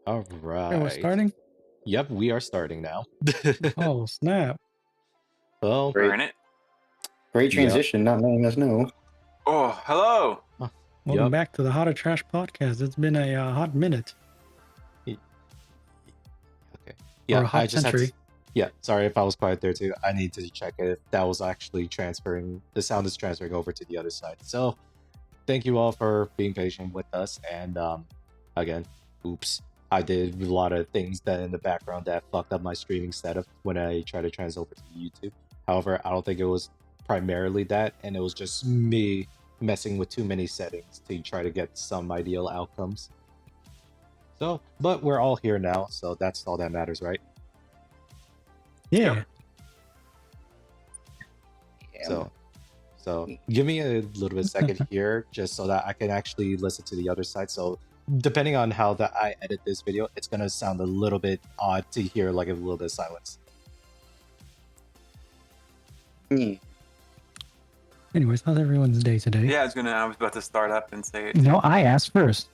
All Yeah, we're right. starting? Yep, we are starting now. Oh, snap. Well, We're Great, in it. great yep. transition. Not letting us know. Oh, hello. Welcome Yep. back to the Hotter Trash Podcast. It's been a hot minute. y- Okay. Or Yeah, a hot I just had century. to. Yeah, sorry if I was quiet there too. I need to check if that was actually transferring. The sound is transferring over to the other side. So, thank you all for being patient with us. And again, oops, I did a lot of things that in the background that fucked up my streaming setup when I tried to trans over to YouTube. However, I don't think it was primarily that, and it was just me messing with too many settings to try to get some ideal outcomes. So, but we're all here now, so that's all that matters, right? Yeah. Yep. Yeah, So give me a little bit second here, just so that I can actually listen to the other side. So depending on how that I edit this video, it's gonna sound a little bit odd to hear like a little bit of silence. Anyways, how's everyone's day today? Yeah, I was about to start up and say it. No, I asked first.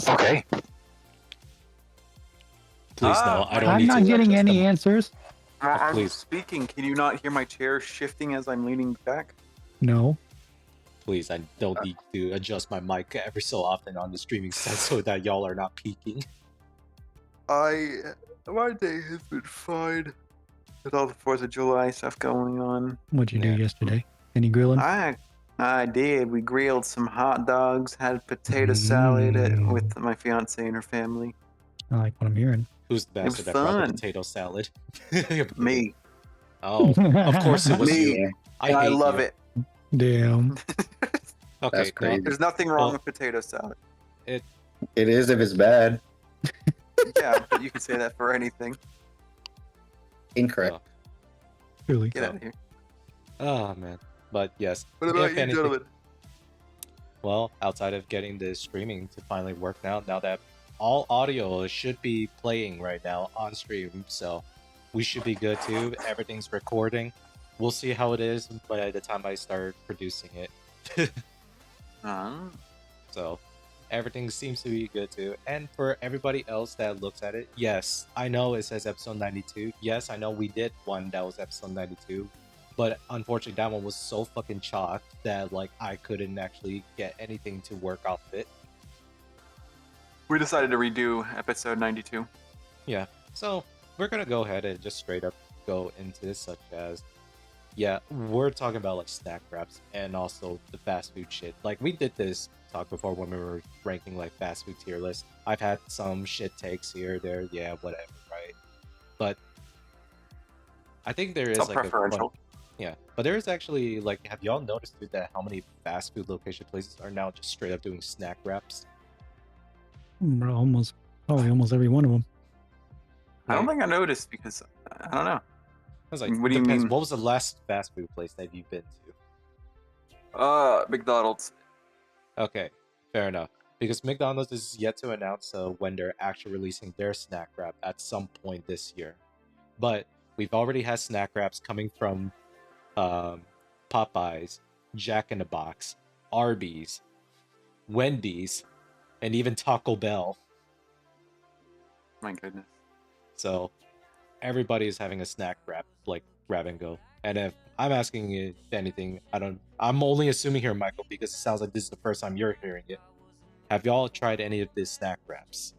Okay. Please no, I don't I'm need not to getting adjust any them. answers. I'm Please. speaking. Can you not hear my chair shifting as I'm leaning back? No. Please, I don't need to adjust my mic every so often on the streaming side so that y'all are not peaking. My day has been fine with all the 4th of July stuff going on. What'd you do Yeah. yesterday? Any grilling? I did. We grilled some hot dogs, had potato salad with my fiance and her family. I like what I'm hearing. Who's the It was bastard that brought the fun. potato salad? Me. Oh, of course it was Me. you. And I hate love you. it. Damn. Okay, That's crazy. There's nothing wrong Well- with potato salad. It is if it's bad. Yeah, but you can say that for anything. Incorrect. Truly. Get out of here. Oh man, but yes. What about if you, anything- gentlemen? Well, outside of getting the streaming to finally work now that all audio should be playing right now on stream, so we should be good too. Everything's recording. We'll see how it is by the time I start producing it. So everything seems to be good too. And for everybody else that looks at it, yes, I know it says episode 92. Yes, I know we did one that was episode 92. But unfortunately, that one was so fucking chalked that like I couldn't actually get anything to work off of it. We decided to redo episode 92. Yeah, so we're gonna go ahead and just straight up go into this, such as, yeah, we're talking about like snack wraps and also the fast food shit. Like we did this talk before when we were ranking like fast food tier list. I've had some shit takes here, there, yeah, whatever, right? But I think there is It's all like a fun, preferential. yeah, but there is actually like, have y'all noticed dude, that how many fast food location places are now just straight up doing snack wraps? Bro, probably almost every one of them. I don't think I noticed because I don't know. I was like, What do you depends. mean? What was the last fast food place that you've been to? McDonald's. Okay, fair enough. Because McDonald's is yet to announce when they're actually releasing their snack wrap at some point this year. But we've already had snack wraps coming from Popeyes, Jack in the Box, Arby's, Wendy's, and even Taco Bell. My goodness. So everybody is having a snack wrap, like grab and go. And if I'm asking you anything, I'm only assuming here, Michael, because it sounds like this is the first time you're hearing it. Have y'all tried any of these snack wraps?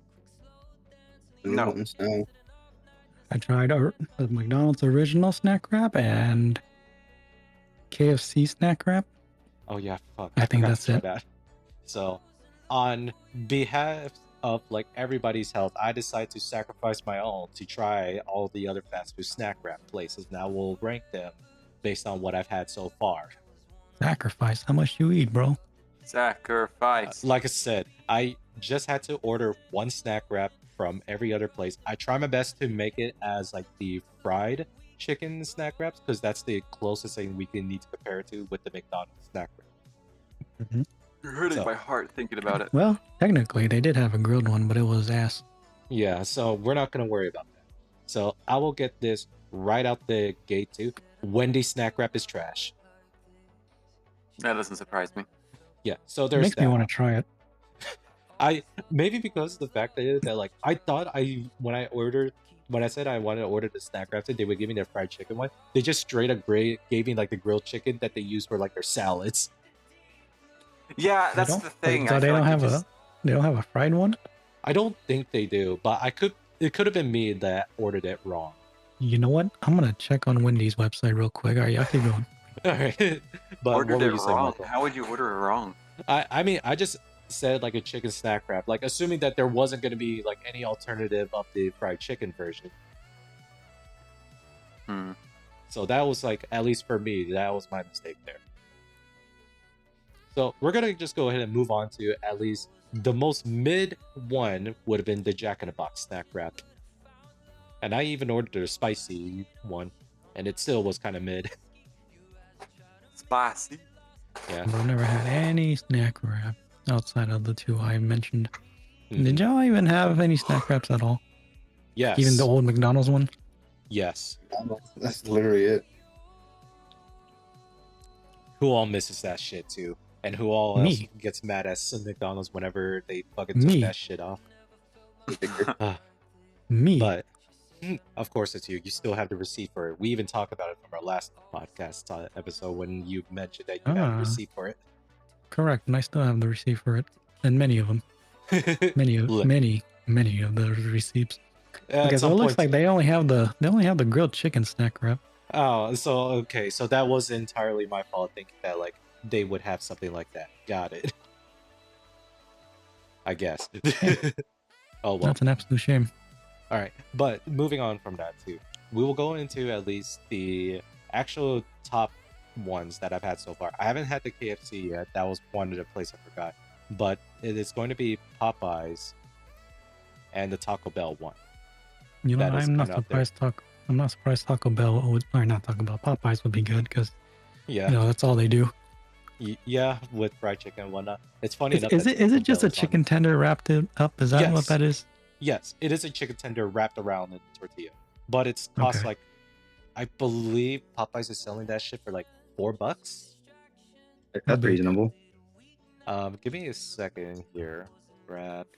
No. No. I tried the McDonald's original snack wrap and KFC snack wrap. Oh yeah, fuck. I think forgot that's to try it. that. So, on behalf of like everybody's health, I decided to sacrifice my own to try all the other fast food snack wrap places. Now we'll rank them based on what I've had so far. Sacrifice. How much you eat, bro? Sacrifice. Like I said, I just had to order one snack wrap from every other place. I try my best to make it as like the fried chicken snack wraps because that's the closest thing we can need to compare it to with the McDonald's snack wrap. You're hurting So- my heart thinking about it. Well, technically, they did have a grilled one, but it was ass. Yeah, so we're not gonna worry about that. So I will get this right out the gate too. Wendy's snack wrap is trash. That doesn't surprise me. Yeah, so there's Makes that. me want to try it. I maybe because of the fact that like I thought when I said I wanted to order the snack wraps and they would give me their fried chicken one, they just straight up gave me like the grilled chicken that they use for like their salads. Yeah, They that's don't. the So thing. they I feel don't like have a. They don't have a fried one. I don't think they do, but it could have been me that ordered it wrong. You know what? I'm gonna check on Wendy's website real quick. All right, y'all keep going. All right, but ordered what were it you saying, wrong. Michael? How would you order it wrong? I mean, I just said like a chicken snack wrap, like assuming that there wasn't going to be like any alternative of the fried chicken version. Hmm. So that was like, at least for me, that was my mistake there. So we're gonna just go ahead and move on to at least the most mid one would have been the Jack in the Box snack wrap, and I even ordered a spicy one, and it still was kind of mid. Spicy. Yeah. I've never had any snack wrap outside of the two I mentioned. Mhm. Did y'all even have any snack wraps at all? Yes. Even the old McDonald's one? Yes. That's literally it. Who all misses that shit too? And who all else Me. gets mad at some McDonald's whenever they fucking Me. took that shit off? Me. But of course it's you. You still have the receipt for it. We even talked about it from our last podcast episode when you mentioned that you had a receipt for it. Correct, and I still have the receipt for it, and many of them, Look, many of the receipts. at Okay, so some it looks point- like they only have the grilled chicken snack wrap. Oh, so okay, so that was entirely my fault thinking that like they would have something like that. Got it. I guess. Oh well. That's an absolute shame. All right, but moving on from that too, we will go into at least the actual top ones that I've had so far. I haven't had the KFC yet. That was one of the places I forgot, but it is going to be Popeyes and the Taco Bell one. You know, That is I'm not kinda up there. surprised. I'm not surprised Taco Bell would, or not Taco Bell, Popeyes would be good because Yeah, you know that's all they do. Yeah, with fried chicken and whatnot. It's funny enough. Is that it Taco just Bell a is on chicken it. tender wrapped it up? Is that what Yes. that is? Yes, it is a chicken tender wrapped around in a tortilla, but it's cost Okay. like, I believe Popeyes is selling that shit for like $4. That's be. reasonable. Give me a second here. Grab.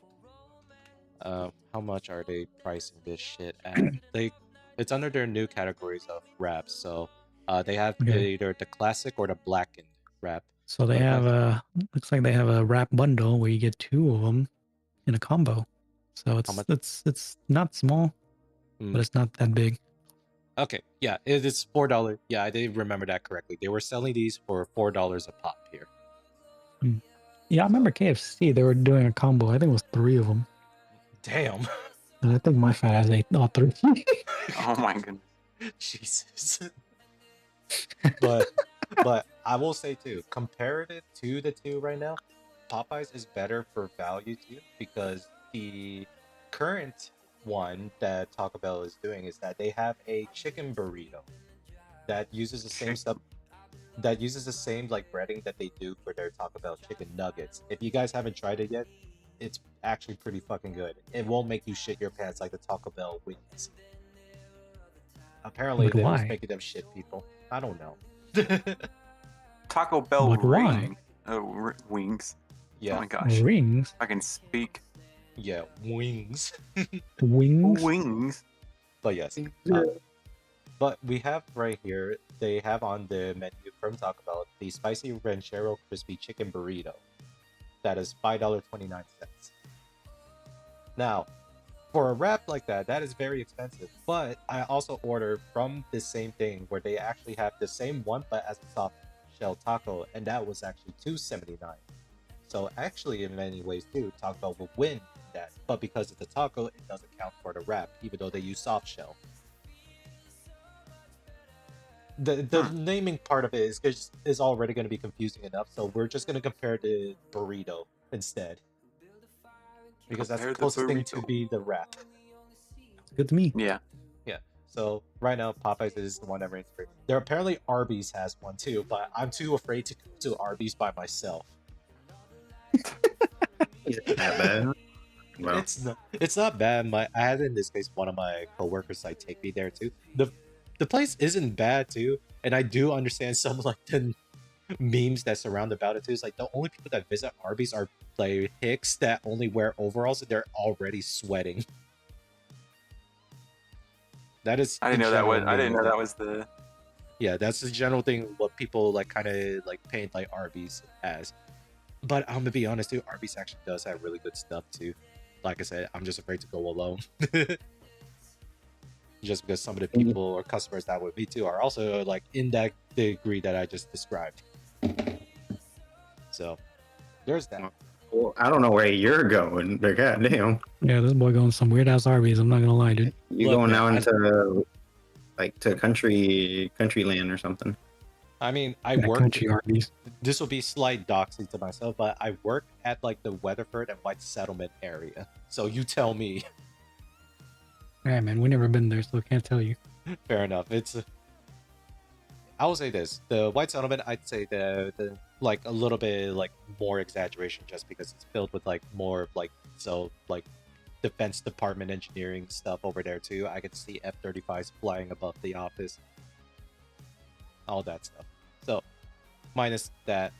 How much are they pricing this shit at? It's under their new categories of wraps. So, they have Okay. either the classic or the blackened wrap. So they Okay. have looks like they have a wrap bundle where you get two of them in a combo. So much? it's not small, but it's not that big. Okay, yeah, it is $4. Yeah, I did remember that correctly. They were selling these for $4 a pop here. Yeah, I remember KFC. They were doing a combo. I think it was 3 of them. Damn. And I think my fat ass ate all 3. Oh my goodness. Jesus. but I will say too, comparative to the two right now, Popeyes is better for value too, because the current one that Taco Bell is doing is that they have a chicken burrito that uses the same stuff that uses the same like breading that they do for their Taco Bell chicken nuggets. If you guys haven't tried it yet, it's actually pretty fucking good. It won't make you shit your pants like the Taco Bell wings. Apparently, But they was why? making them shit people. I don't know. Taco Bell But why? ring. Wings. Oh Yeah, my gosh. Rings, I can speak. yeah, wings. wings. Wings. But yes. But we have right here, they have on the menu from Taco Bell the spicy ranchero crispy chicken burrito. That is $5.29. Now, for a wrap like that, that is very expensive. But I also ordered from the same thing where they actually have the same one but as a soft shell taco, and that was actually $2.79. So actually, in many ways too, Taco Bell will win that. But because it's a taco, it doesn't count for the wrap, even though they use soft shell. The naming part of it is already going to be confusing enough, so we're just going to compare the burrito instead, because that's Compare the the closest thing to burrito. be the wrap. Good to me. Yeah. Yeah. So right now, Popeyes is the one that reigns free. There apparently Arby's has one too, but I'm too afraid to go to Arby's by myself. That bad? Well, It's not bad. I had in this case one of my coworkers like take me there too. The place isn't bad too, and I do understand some like memes that surround about it too. It's like the only people that visit Arby's are like hicks that only wear overalls and they're already sweating. That is I didn't the know that general was. I meme didn't of know it. that was the. Yeah, that's the general thing. What people like kind of like paint like Arby's as. But I'm gonna be honest too. Arby's actually does have really good stuff too. Like I said, I'm just afraid to go alone. Just because some of the people or customers that with me too are also like in that degree that I just described. So there's that. Well, I don't know where you're going, but goddamn, Yeah, this boy going some weird ass Arby's. I'm not gonna lie, dude. you Look, going man, now into like to country land or something. I mean, I That work. country Arby's. This will be slight doxing to myself, but I work at like the Weatherford and White Settlement area. So you tell me. Yeah, man, we never been there, so I can't tell you. Fair enough. It's. I will say this: the White Settlement, I'd say the like a little bit like more exaggeration, just because it's filled with like more like like Defense Department engineering stuff over there too. I could see F-35s flying above the office, all that stuff. So, minus that,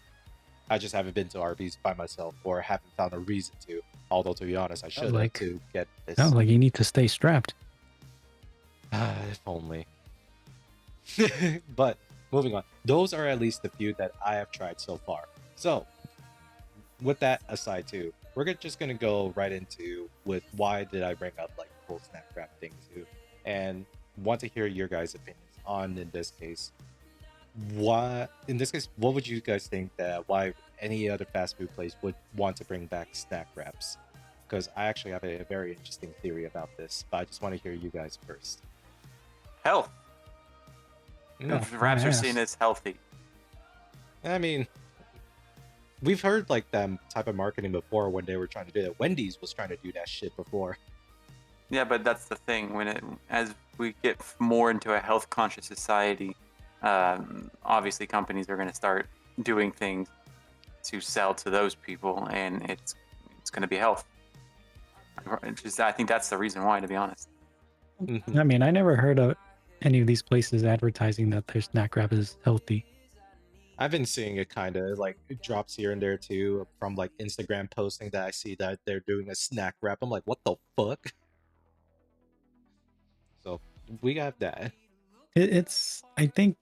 I just haven't been to Arby's by myself or haven't found a reason to. Although to be honest, I should have like- to get this. Sounds like you need to stay strapped. If only. But moving on, those are at least the few that I have tried so far. So, with that aside, too, we're just gonna go right into with why did I bring up like the whole snack wrap thing too, and want to hear your guys' opinions on in this case. What would you guys think that why any other fast food place would want to bring back snack wraps? Because I actually have a very interesting theory about this, but I just want to hear you guys first. Health. Yeah, Wraps are yes. seen as healthy. I mean, we've heard like that type of marketing before when they were trying to do that. Wendy's was trying to do that shit before. Yeah, but that's the thing. As we get more into a health conscious society, obviously companies are going to start doing things to sell to those people, and it's going to be health. I think that's the reason why, to be honest. Mhm. I mean, I never heard of any of these places advertising that their snack wrap is healthy. I've been seeing it kind of like it drops here and there too from like Instagram posting that I see that they're doing a snack wrap. I'm like, what the fuck? So we have that. I think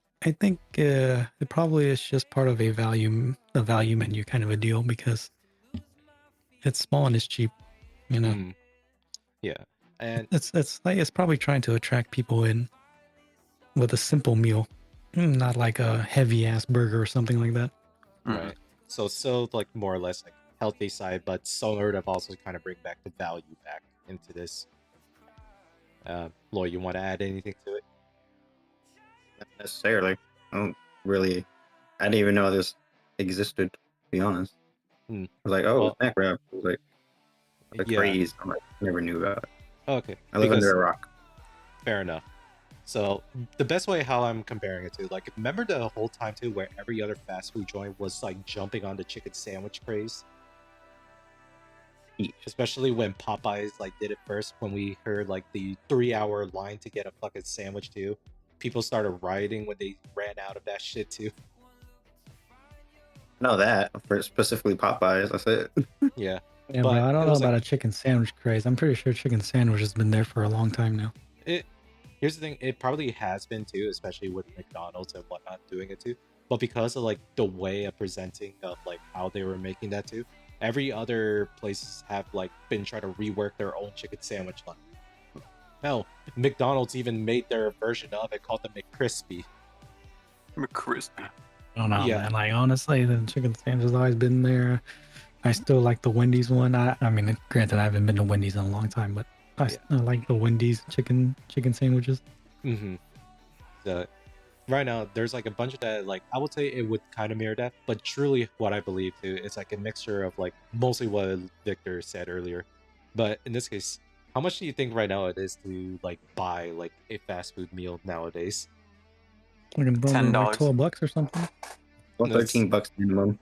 it probably is just part of a value menu kind of a deal because it's small and it's cheap. You know, Mm. Yeah, and it's probably trying to attract people in with a simple meal, not like a heavy ass burger or something like that. Mhm. right. So like more or less like healthy side, but sort of also kind of bring back the value back into this. Lloyd, you want to add anything to it? Not necessarily. I don't really. I didn't even know this existed. To be honest, Hmm. I was like, oh, Well, snack wrap. It was like a yeah. craze. I'm like, never knew about it. Okay. I live Because under a rock. fair enough. So the best way how I'm comparing it to, like, remember the whole time too, where every other fast food joint was like jumping on the chicken sandwich craze, especially when Popeyes like did it first. When we heard like the 3-hour line to get a fucking sandwich too, people started rioting when they ran out of that shit too. Know that for specifically Popeyes. That's it. Yeah. Yeah, But but I it don't know was about like- a chicken sandwich craze. I'm pretty sure chicken sandwich has been there for a long time now. Here's the thing, it probably has been too, especially with McDonald's and whatnot doing it too. But because of like the way of presenting of like how they were making that too, every other places have like been trying to rework their own chicken sandwich line. Hell, McDonald's even made their version of it called the McCrispy. Crispy. I don't know, Yeah. man. Like honestly, the chicken sandwich has always been there. I still like the Wendy's one. I mean, granted, I haven't been to Wendy's in a long time, but I still like the Wendy's chicken sandwiches. Mm-hmm. So right now, there's like a bunch of that. Like I would say it would kind of mirror that, but truly, what I believe too is like a mixture of like mostly what Victor said earlier. But in this case, how much do you think right now it is to like buy like a fast food meal nowadays? Like in probably like $10. $12 or something. Well, That's- $13 minimum.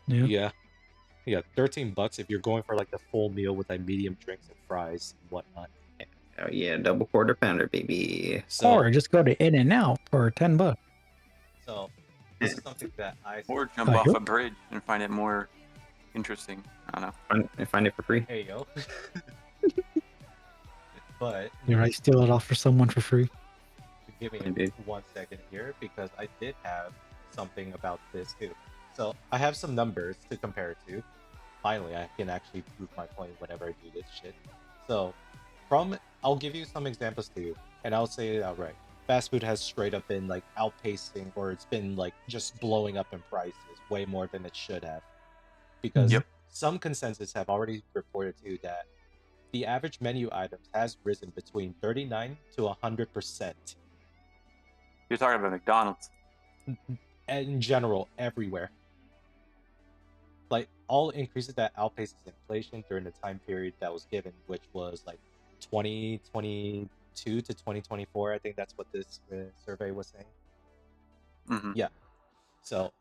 Yeah. Yeah, $13 if you're going for like the full meal with like medium drinks and fries and whatnot. Oh yeah, double quarter pounder, baby. So, Or just go to In-N-Out for $10. so this is something that I Or jump off a bridge and find it more interesting. I don't know. Find it for free. Hey yo. But Here, I steal it off for someone for free. give me Indeed. 1 second here because I did have something about this too. So I have some numbers to compare it to. Finally, I can actually prove my point whenever I do this shit. So, I'll give you some examples too, and I'll say it outright. Fast food has straight up been like outpacing, or it's been like just blowing up in prices way more than it should have. Because Yep. some consensus have already reported too that the average menu items has risen between 39 to 100%. You're talking about McDonald's. In general, everywhere. Like all increases that outpaces inflation during the time period that was given, which was like 2022 to 2024. I think that's what this survey was saying. Mhm. Yeah. So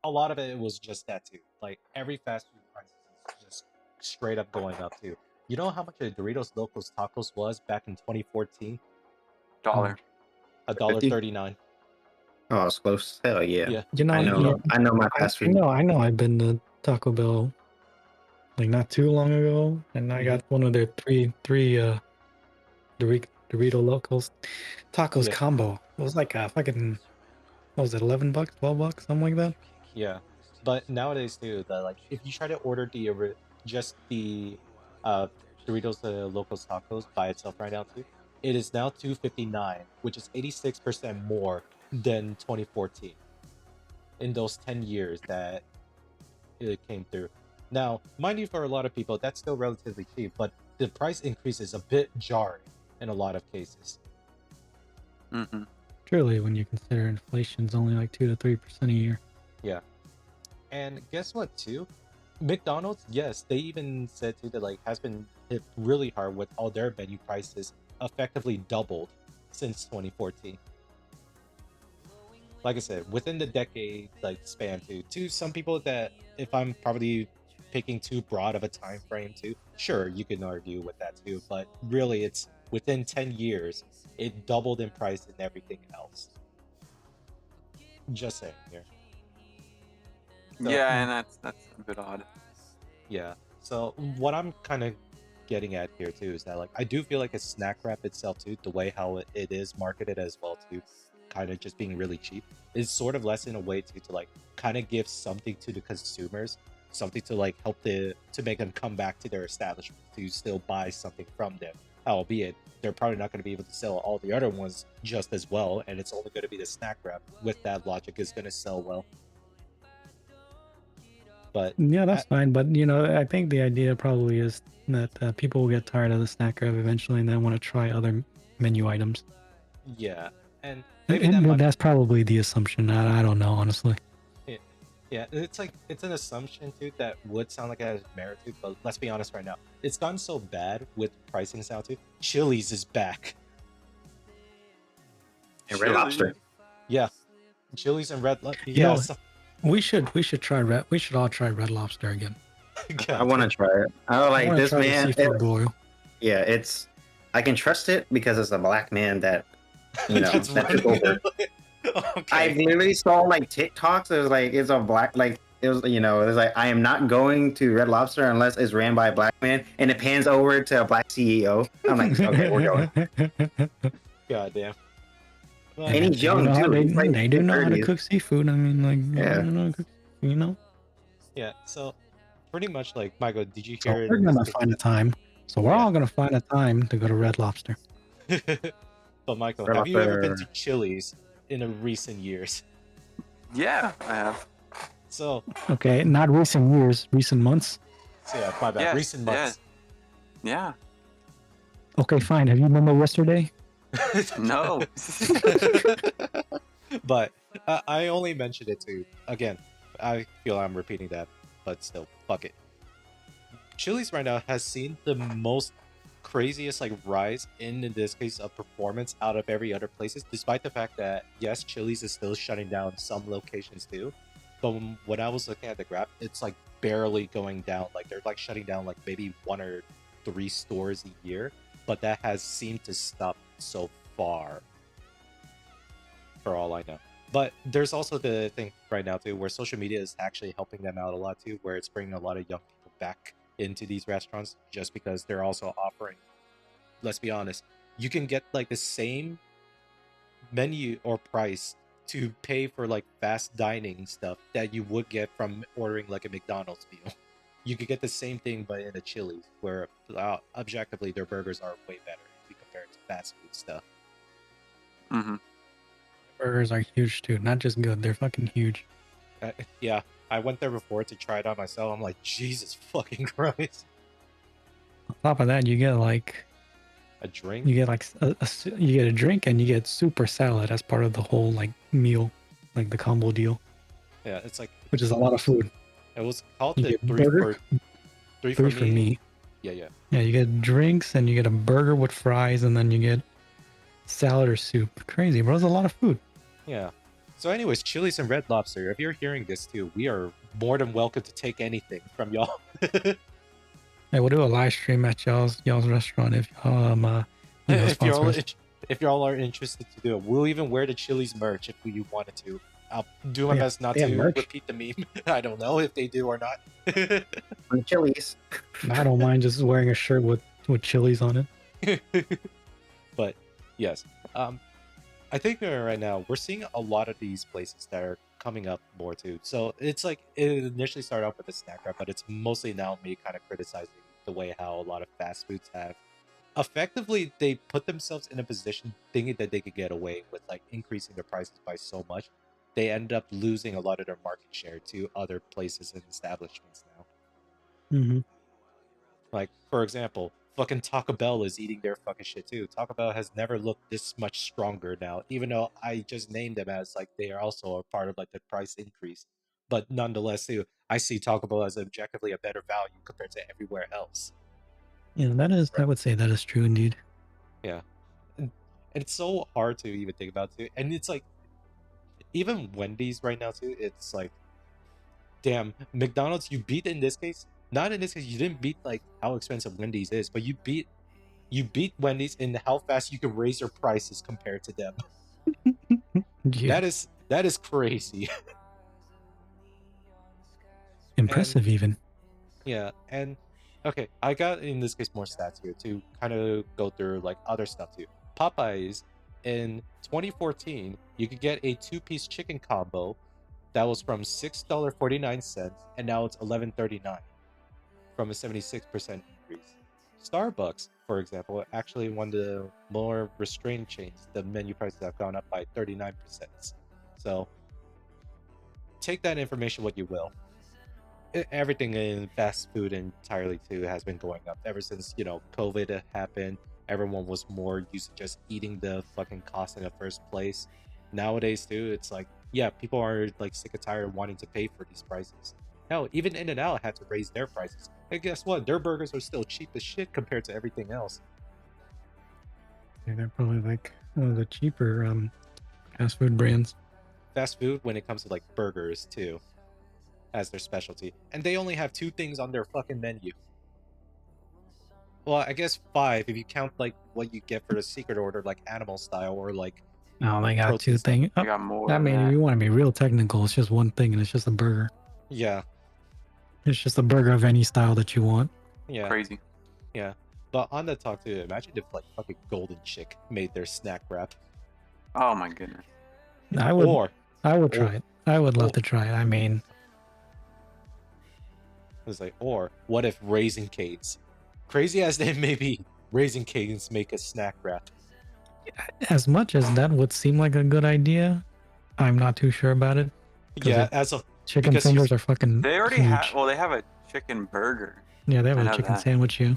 a lot of it was just that too. Like every fast food price is just straight up going up too. You know how much a Doritos Locos Tacos was back in 2014? $1. $1.39. Oh, it's close. Hell yeah. Yeah. You know, I know. I know my fast food. I know. I've been to Taco Bell like not too long ago, and I got one of their three Dorito Locos tacos Yeah. combo. It was like a fucking, what was it, $11, $12, something like that. Yeah, but nowadays too, like if you try to order just the Doritos Locos Tacos by itself right now too, it is now $2.59, which is 86% more than 2014 in those 10 years that it came through. Now, mind you, for a lot of people, that's still relatively cheap, but the price increase is a bit jarring in a lot of cases. Mm-hmm. Surely, when you consider inflation's only like 2 to 3% a year. Yeah. And guess what too? McDonald's, yes, they even said too that like has been hit really hard with all their menu prices effectively doubled since 2014. Like I said, within the decade like span too. To some people that if I'm probably picking too broad of a time frame too, sure you can argue with that too, but really it's within 10 years it doubled in price and everything else. Just saying here. So- Yeah, and that's a bit odd. Yeah. So what I'm kind of getting at here too is that like I do feel like a snack wrap itself too, the way how it is marketed as well too, kind of just being really cheap, is sort of less in a way to like kind of give something to the consumers, something to like help to make them come back to their establishment to still buy something from them. Albeit they're probably not going to be able to sell all the other ones just as well, and it's only going to be the snack wrap with that logic is going to sell well. But Yeah, that's fine. But you know, I think the idea probably is that people will get tired of the snack wrap eventually, and then want to try other menu items. yeah, and maybe that might, That's probably the assumption. I don't know, honestly. yeah, it's like it's an assumption too that would sound like it has merit to, but let's be honest right now. It's gotten so bad with pricing now too. Chili's is back. And Red Lobster. Yeah, Chili's and Red. You know, so- we should all try Red Lobster again. I want to try it. I like wanna this try the man. seafood broil. Yeah, it's. I can trust it because it's a black man that That's that took over. Okay. I literally saw like TikToks. It was like it's a black it was it was like I am not going to Red Lobster unless it's ran by a black man, and it pans over to a black CEO. I'm like, okay, we're going. God damn. Well, And he's young know how too. He's like they do know how to 30s. cook seafood. I mean, like, Yeah. they know how to cook, you know. yeah, so pretty much like Michael, did you So hear we're it? gonna find a time. So we're Yeah. all gonna find a time to go to Red Lobster. But Michael, Red have you ever been Lobster. to Chili's in a recent years? Yeah, I have. So Okay, not recent years, recent months. yeah, my bad. Yes, Recent months. Yeah. Okay, fine. Have you been there yesterday? No. But I only mentioned it to again. I feel I'm repeating that, but still, fuck it. Chili's right now has seen the most craziest like rise in this case of performance out of every other places, despite the fact that yes, Chili's is still shutting down some locations too. But when I was looking at the graph, it's like barely going down. Like they're like shutting down like maybe 1 or 3 stores a year, but that has seemed to stop so far. For all I know. But there's also the thing right now too, where social media is actually helping them out a lot too, where it's bringing a lot of young people back into these restaurants just because they're also offering. Let's be honest, you can get like the same menu or price to pay for like fast dining stuff that you would get from ordering like a McDonald's meal. You could get the same thing but in a Chili's, where objectively their burgers are way better if you compare it to fast food stuff. Mm-hmm. Burgers are huge too. Not just good, they're fucking huge. Yeah, I went there before to try it on myself. I'm like, Jesus fucking Christ. On top of that, you get like A drink? you get like you get a drink and you get super salad as part of the whole like meal, like the combo deal, Yeah, it's like which is a lot of food. it was called You the get three burger, for three for me. Yeah, yeah. Yeah, you get drinks and you get a burger with fries and then you get salad or soup. Crazy, bro. It's a lot of food. Yeah. So anyways, Chili's and Red Lobster, if you're hearing this too, we are more than welcome to take anything from y'all. Hey, we'll do a live stream at y'all's restaurant if y'all sponsor us. If y'all are interested to do it. We'll even wear the Chili's merch if we wanted to. I'll do my best not they have to merch? repeat the meme. I don't know if they do or not. On Chili's. I don't mind just wearing a shirt with chilies on it. But yes, I think right now we're seeing a lot of these places that are coming up more too. So it's like it initially started off with a snack wrap, but it's mostly now me kind of criticizing the way how a lot of fast foods have effectively they put themselves in a position thinking that they could get away with like increasing their prices by so much. They end up losing a lot of their market share to other places and establishments now. Mm-hmm. Like, for example, fucking Taco Bell is eating their fucking shit too. Taco Bell has never looked this much stronger now, even though I just named them as like they are also a part of like the price increase. But nonetheless, too, I see Taco Bell as objectively a better value compared to everywhere else. Yeah, that is. I would say that is true indeed. Yeah, and it's so hard to even think about too. And it's like, even Wendy's right now too. It's like, damn, McDonald's, you beat in this case. Not in this case, you didn't beat like how expensive Wendy's is, but you beat Wendy's in how fast you can raise your prices compared to them. Yeah. That is crazy. Impressive, even. Yeah, and okay, I got in this case more stats here to kind of go through like other stuff too. Popeyes in 2014, you could get a 2-piece chicken combo that was from $6.49, and now it's $11.39, from a 76% increase. Starbucks, for example, actually one of the more restrained chains. The menu prices have gone up by 39%. So take that information what you will. Everything in fast food entirely too has been going up ever since COVID happened. Everyone was more used to just eating the fucking cost in the first place. Nowadays too, it's like, yeah, people are like sick and tired of wanting to pay for these prices. Hell, even In-N-Out had to raise their prices. And guess what? Their burgers are still cheap as shit compared to everything else. Yeah, they're probably like one of the cheaper fast food brands. Fast food, when it comes to like burgers too, as their specialty, and they only have 2 things on their fucking menu. Well, I guess 5 if you count like what you get for the secret order, like animal style or like. No, they got 2 things. I got more. I mean, if you want to be real technical, it's just one thing, and it's just a burger. Yeah. It's just a burger of any style that you want. Yeah. Crazy. Yeah. But on the talk too, imagine if like fucking Golden Chick made their snack wrap. Oh my goodness. I would try it. I would love to try it. I mean, it's like, or what if Raisin Canes, crazy as they may be, Raisin Canes make a snack wrap? as much as that would seem like a good idea, I'm not too sure about it. Yeah, as of chicken fingers are fucking. They already have. Well, they have a chicken burger. Yeah, they have a chicken sandwich. Yeah.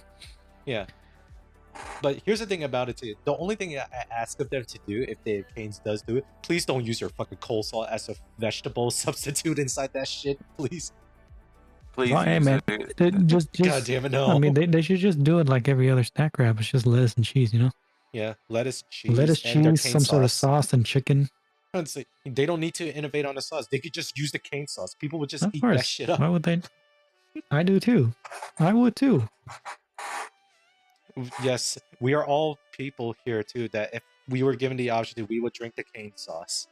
Yeah. But here's the thing about it too. The only thing I ask of them to do, if the Canes does do it, please don't use your fucking coleslaw as a vegetable substitute inside that shit, please. Please. Well, hey man, just God damn it, no. I mean, they should just do it like every other snack wrap. It's just lettuce and cheese, you know. Yeah, lettuce, cheese, some sort of sauce, and chicken. Honestly, they don't need to innovate on the sauce. They could just use the cane sauce. People would just Of eat course. that shit up. Why would they? I do too. I would too. Yes, we are all people here too that if we were given the option to, we would drink the cane sauce.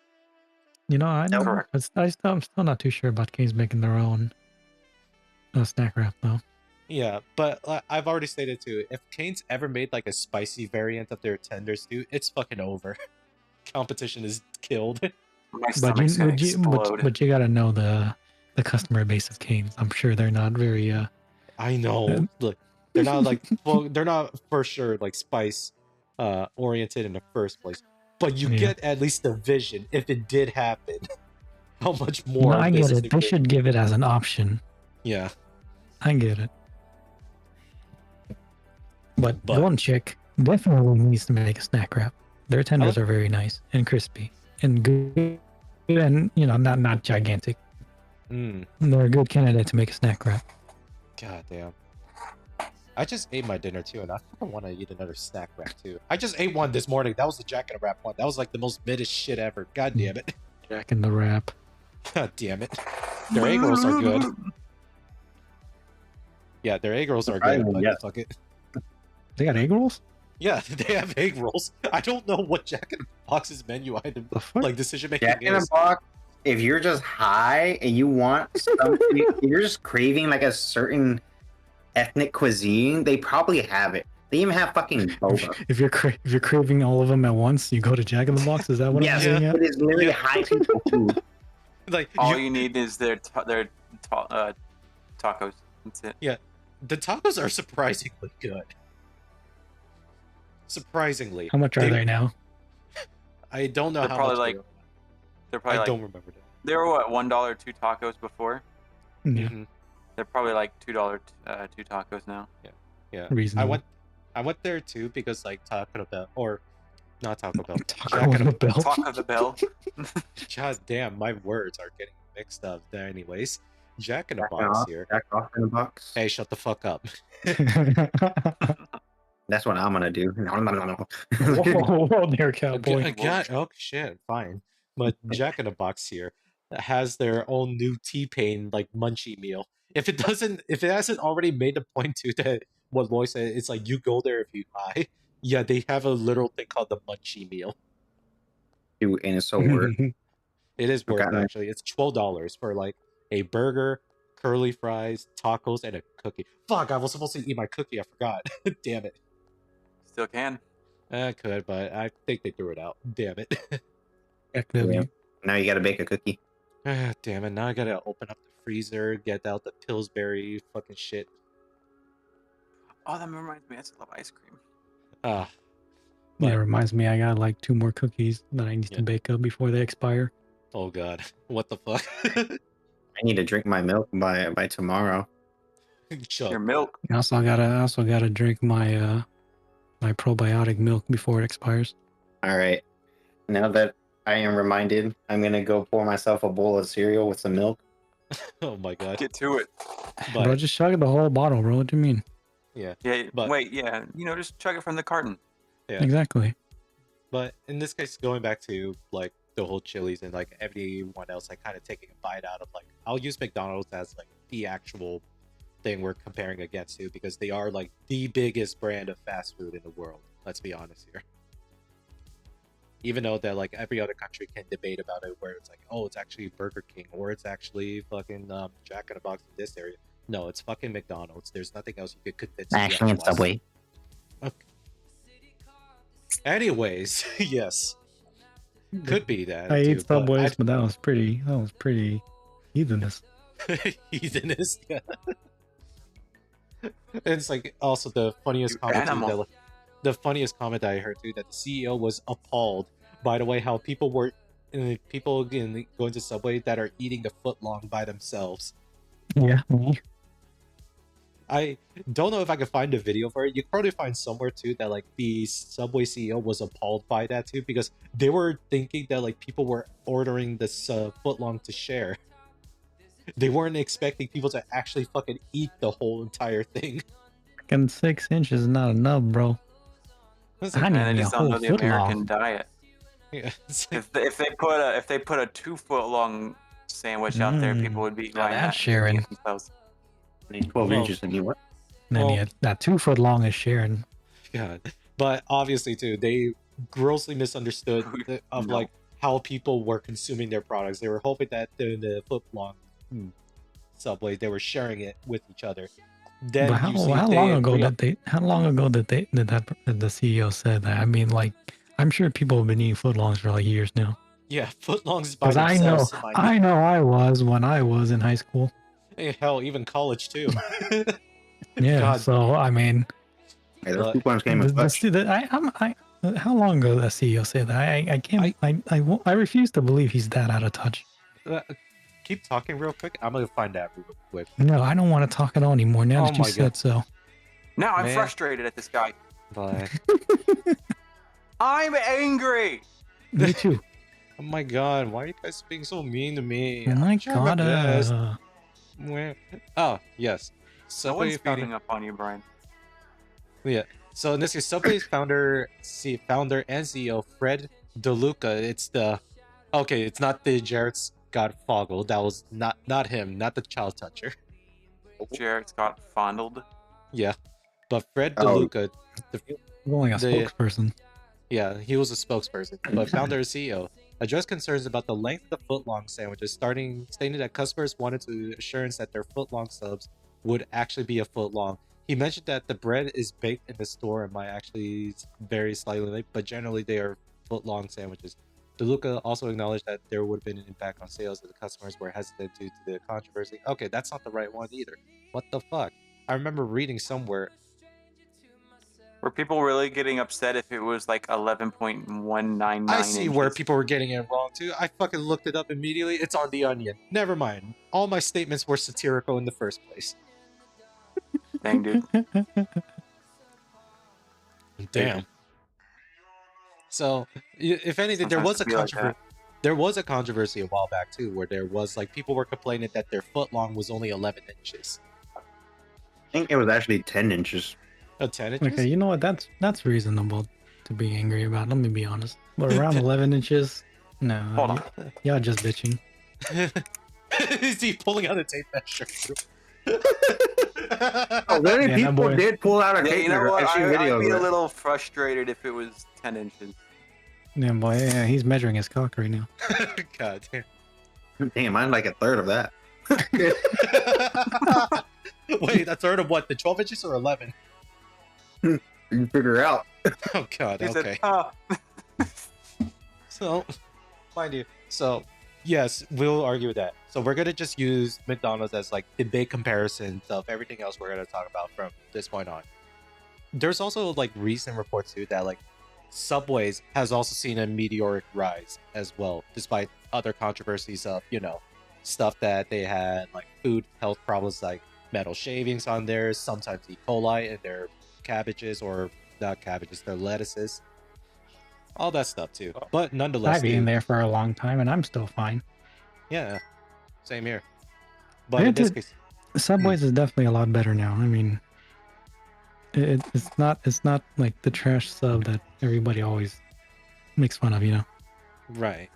You know, I Nope. know. Correct. I'm still not too sure about Cane's making their own snack wrap though. Yeah, but I've already stated too. If Cane's ever made like a spicy variant of their tenders too, it's fucking over. Competition is killed. My But stomach's gonna explode. but you gotta know the customer base of Cane's. I'm sure they're not very I know. Look, they're not like well, they're not for sure like spice oriented in the first place. But you Yeah. get at least the vision if it did happen. How much No, more I get business it. They should give it as an option. Yeah. I get it. But But- one chick definitely needs to make a snack wrap. Their tenders are very nice and crispy and good, and you know, not gigantic. They're a good candidate to make a snack wrap. God damn. I just ate my dinner too, and I fucking want to eat another snack wrap too. I just ate one this morning. That was the Jack in the Wrap one. That was like the most mid shit ever. God damn it. Jack in the Wrap. God damn it. Their egg rolls are good. Yeah, their egg rolls are good, but Yes. fuck it. They got egg rolls? Yeah, they have egg rolls. I don't know what Jack in the Box's menu item The fuck? like decision making Jack in the is. Box. If you're just high and you want something, if you're just craving like a certain ethnic cuisine, they probably have it. They even have fucking boba. If you're craving all of them at once, you go to Jack in the Box. Is that what Yes, I'm saying? Yeah. it is literally Yeah. high people food. Like All you need is their tacos. That's it. the tacos are surprisingly good. Surprisingly. How much are they now? I don't know They're how probably much like- they are. They're probably I like don't remember that. they were what $1 2 tacos before. Yeah, Mhm. They're probably like $2 2 tacos now. Yeah. reasonable. I went there too because like Taco Bell or not Taco Bell. Taco in a Bell. Talk of the Bell. God damn, my words are getting mixed up there anyways. Jack in the Jack Box here. off in the box. Hey, shut the fuck up. That's what I'm gonna do. Whoa, there, cowboy. God, oh shit, fine. But Jack in the Box here has their own new T-Pain like munchie meal. If it hasn't already made the point to that what Loy said, it's like you go there if you buy. Yeah, they have a literal thing called the munchie meal. Dude, and it's so worth. It is worth Okay. actually. It's $12 for like a burger, curly fries, tacos, and a cookie. Fuck, I was supposed to eat my cookie. I forgot. Damn it. Still can. I could, but I think they threw it out. Damn it. FW. Now you gotta bake a cookie. Damn it. Now I gotta open up the freezer, get out the Pillsbury fucking shit. Oh, that reminds me. I still love ice cream. Ah, Yeah, But- it reminds me I got like 2 more cookies that I need Yeah. to bake up before they expire. oh god. What the fuck? I need to drink my milk by tomorrow. Shut Your up. milk. I also gotta drink my my probiotic milk before it expires. All right. Now that I am reminded, I'm gonna go pour myself a bowl of cereal with some milk. Oh my god. Get to it. Bro, But just chug the whole bottle, bro. What do you mean? yeah. Yeah. But- Wait. Yeah. Just chug it from the carton. Yeah. Exactly. But in this case, going back to like the whole Chili's and like everyone else, like kind of taking a bite out of like I'll use McDonald's as like the actual thing we're comparing against to because they are like the biggest brand of fast food in the world. Let's be honest here. Even though that like every other country can debate about it, where it's like, oh, it's actually Burger King or it's actually fucking Jack in the Box in this area. No, it's fucking McDonald's. There's nothing else you could convince. me Actually, it's otherwise. Subway. Anyways, yes, could be that. I too, ate but Subways, but that was pretty heathenist. heathenist. Yeah. And it's like also the funniest You comment. Too, animal. that, like, the funniest comment that I heard too that the CEO was appalled by the way how people were going to Subway that are eating the footlong by themselves. Yeah. I don't know if I can find a video for it. You can probably find somewhere too that like the Subway CEO was appalled by that too because they were thinking that like people were ordering this footlong to share. They weren't expecting people to actually fucking eat the whole entire thing. Fucking 6 inches is not enough, bro. It's I like, need And me it a is whole under the foot American long. diet. yeah, it's like, If they put a 2 foot long sandwich out there, people would be Now buying that's that. sharing. and themselves. I need 12 Well- inches and you what? And then Well- you that 2 foot long is sharing. God. But obviously too, they grossly misunderstood of No. like how people were consuming their products. They were hoping that the foot long Subway, they were sharing it with each other. But Then how you see how long they ago bring up, did they? How long ago did the CEO said that? I mean, like, I'm sure people have been eating footlongs for like years now. yeah, footlongs by Because themselves, mind you. I know I was when I was in high school. Hey, hell, even college too. Yeah. God, So I mean, Hey, those but coupons came in clutch. how long ago did the CEO say that? I can't. I refuse to believe he's that out of touch. keep talking real quick. I'm gonna find that real quick. No, I don't want to talk at all anymore. Now Oh that you my God. said so. Now I'm Man. frustrated at this guy. But I'm angry. Me too. oh my God, why are you guys being so mean to me? Oh I'm my trying my God. best. Oh yes, No Subway one's founder. beating up on you, Brian. Yeah. So in this case, Subway's founder and CEO Fred DeLuca. It's the okay. It's not the Jared Scott Fogel. That was not him. Not the child toucher. Jarrett Scott fondled. Yeah, but Fred Oh. DeLuca, Only a the spokesperson. yeah, he was a spokesperson, but founder and CEO addressed concerns about the length of the footlong sandwiches, stating that customers wanted to assurance that their footlong subs would actually be a foot long. He mentioned that the bread is baked in the store and might actually vary slightly late, but generally they are foot-long sandwiches. DeLuca also acknowledged that there would have been an impact on sales if the customers were hesitant due to the controversy. Okay, that's not the right one either. What the fuck? I remember reading somewhere. Were people really getting upset if it was like 11.199 I see inches? where people were getting it wrong too. I fucking looked it up immediately. It's on The Onion. Never mind. All my statements were satirical in the first place. Dang, dude. Damn. So, if anything, there was a controversy. There was a controversy a while back too, where there was like people were complaining that their foot long was only 11 inches. I think it was actually 10 inches. 10 inches? Okay, you know what? That's reasonable to be angry about. Let me be honest. But around 11 inches, no. Hold on. Y'all just bitching. Is he pulling out a tape measure? Oh, many Yeah, that people boy- did pull out a Yeah, tape you know measure. what? I've seen I'd videos be of a it. little frustrated if it was 10 inches. Yeah, boy, yeah, he's measuring his cock right now. God damn. Damn, I'm like a third of that. Wait, a third of what? The 12 inches or 11? You can figure it out. Oh god, He okay. said, So, mind you, so yes, we'll argue with that. So we're gonna just use McDonald's as like the big comparison of everything else we're gonna talk about from this point on. There's also like recent reports too that like Subway's has also seen a meteoric rise as well, despite other controversies of, you know, stuff that they had like food health problems like metal shavings on theirs, sometimes E. coli in their cabbages or not cabbages, their lettuces. All that stuff too. But nonetheless, I've been there for a long time and I'm still fine. yeah, same here. But in this case, Subway's is definitely a lot better now. I mean, it's not like the trash sub that everybody always makes fun of, you know. right.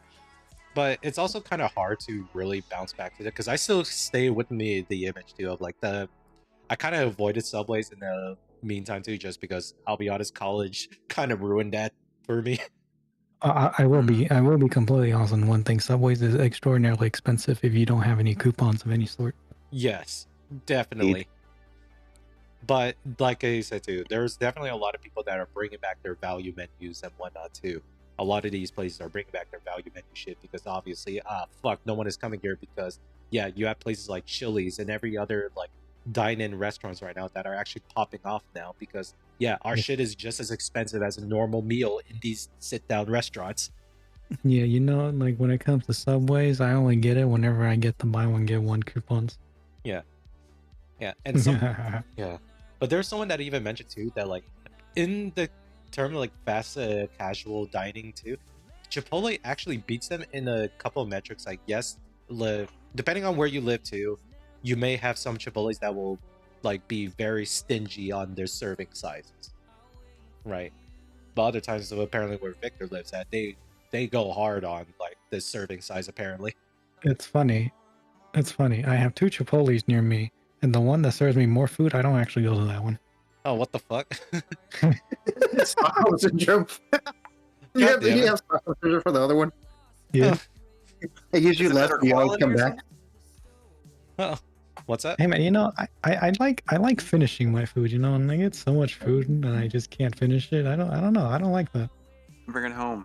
But it's also kind of hard to really bounce back to that because I still stay with me the image too of like I kind of avoided Subways in the meantime too, just because I'll be honest, college kind of ruined that for me. I will be completely honest on one thing. Subways is extraordinarily expensive if you don't have any coupons of any sort. Yes, definitely. But like I said too, there's definitely a lot of people that are bringing back their value menus and whatnot too. A lot of these places are bringing back their value menu shit because obviously, fuck, no one is coming here because yeah, you have places like Chili's and every other like dine-in restaurants right now that are actually popping off now because yeah, our shit is just as expensive as a normal meal in these sit-down restaurants. Yeah, you know, like when it comes to Subways, I only get it whenever I get the buy one get one coupons. Yeah, and some yeah, but there's someone that even mentioned too that like in the term of like fast casual dining too, Chipotle actually beats them in a couple of metrics. Like yes, depending on where you live too, you may have some Chipotles that will like be very stingy on their serving sizes, right? But other times, so apparently where Victor lives at, they go hard on like the serving size apparently. It's funny. I have two Chipotles near me, and the one that serves me more food, I don't actually go to that one. Oh, what the fuck? Stockholm syndrome. You have damn it. Stockholm syndrome for the other one. Yeah. It gives you Is it less. better You always quality come or back. Oh, what's that? Hey man, I like finishing my food, and I get so much food and I just can't finish it. I don't know. I don't like that. Bring it home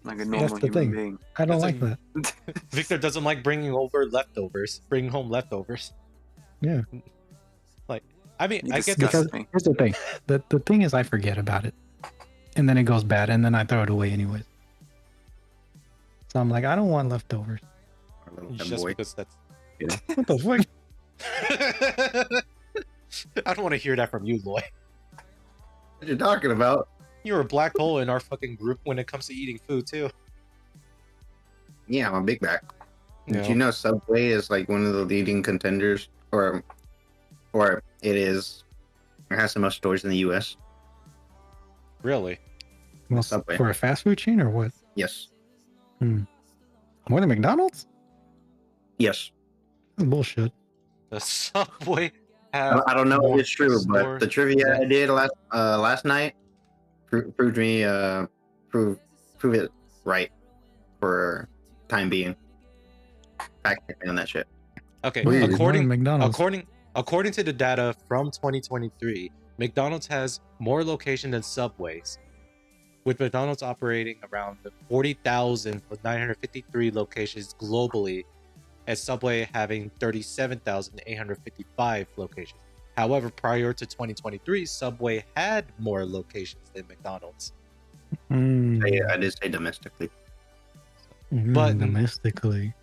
like a That's normal the human thing. being. I don't That's like like that. Victor doesn't like bringing over leftovers, bringing home leftovers. Yeah. Like, I mean, You I get disgust this. me. Here's the thing. The thing is I forget about it. And then it goes bad and then I throw it away anyways. So I'm like, I don't want leftovers. Our little Just boy. because that's. What the fuck? I don't want to hear that from you, Loy. What you talking about? You're a black hole in our fucking group when it comes to eating food too. Yeah, I'm a big back. Did No. you know Subway is like one of the leading contenders, or it is? It has the most stores in the U.S. Really? Well, Subway. for a fast food chain or what? Yes, More than McDonald's? yes. That's bullshit. The Subway I have don't, I don't know more if it's true, but stores the trivia than- I did last night proved me prove it right for time being. Fact checking on that shit. Okay, Weird, more than according McDonald's. according to the data from 2023, McDonald's has more locations than Subways, with McDonald's operating around 40,953 locations globally, and Subway having 37,855 locations. However, prior to 2023, Subway had more locations than McDonald's. I did say domestically. But- Domestically.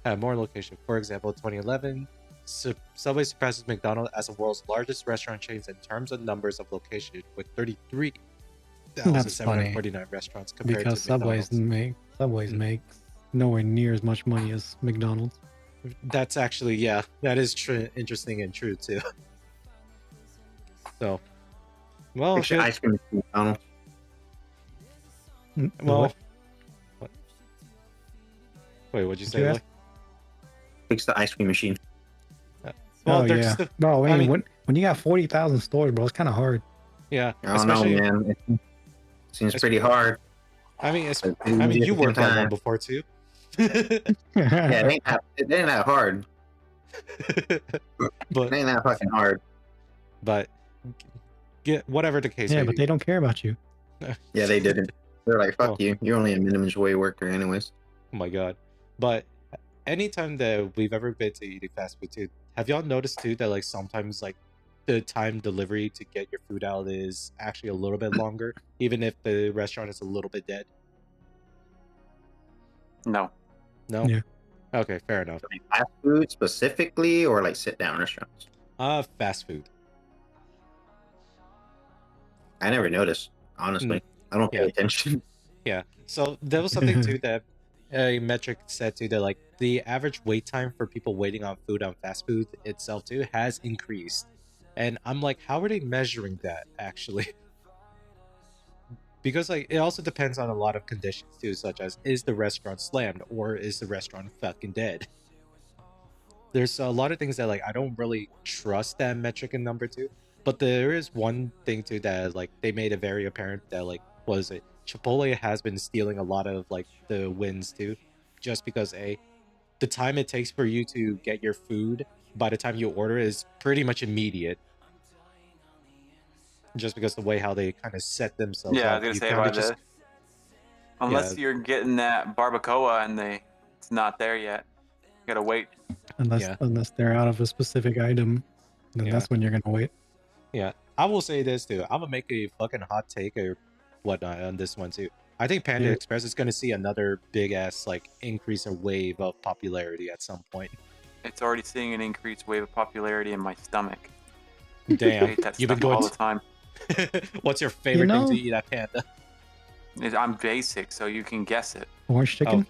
Had more locations. For example, 2011, Subway surpasses McDonald's as the world's largest restaurant chains in terms of numbers of locations, with 33,749 restaurants compared Because to McDonald's. Subways make nowhere near as much money as McDonald's. That's actually, yeah, that is interesting and true too. So, well, Fix your good. ice cream machine, McDonald's. Well, What? what? Wait, what'd you Did say? you Loy? ask? Fix the ice cream machine. Well, oh they're yeah. just the- Bro, I mean- when you got 40,000 stores, bro, it's kind of hard. yeah, I don't know, especially. man. It seems It's- pretty hard. I mean, But I mean, at you the worked same on one time- before too. Yeah, it ain't that hard. but It ain't that fucking hard. but get whatever the case. Yeah, may but be. they don't care about you. Yeah, they didn't. They're like, fuck Oh. you. You're only a minimum wage worker, anyways. Oh my god. But anytime that we've ever been to eating fast food too, have y'all noticed too that like sometimes like the time delivery to get your food out is actually a little bit longer, even if the restaurant is a little bit dead? No. No? Yeah. Okay, fair enough. Like fast food specifically, or like sit down restaurants. Fast food. I never noticed. Honestly, I don't pay Yeah. attention. Yeah. So there was something too that a metric said too that like the average wait time for people waiting on food on fast food itself too has increased. And I'm like, how are they measuring that actually? Because like it also depends on a lot of conditions too, such as is the restaurant slammed or is the restaurant fucking dead? There's a lot of things that like I don't really trust that metric and number too. But there is one thing too that like they made it very apparent that like was it Chipotle has been stealing a lot of like the wins too, just because the time it takes for you to get your food by the time you order is pretty much immediate. Just because the way how they kind of set themselves Yeah, I up, was gonna you say kinda about just this. Unless Yeah. you're getting that barbacoa and it's not there yet. You gotta wait. Yeah. Unless they're out of a specific item, then Yeah. that's when you're gonna wait. Yeah, I will say this too. I'm gonna make a fucking hot take or whatnot on this one too. I think Panda Yeah. Express is gonna see another big ass like increase or wave of popularity at some point. It's already seeing an increased wave of popularity in my stomach. I Damn, hate that you've been stuff all going. the time. What's your favorite thing know- to eat at Panda? I'm basic, so you can guess it. Orange chicken?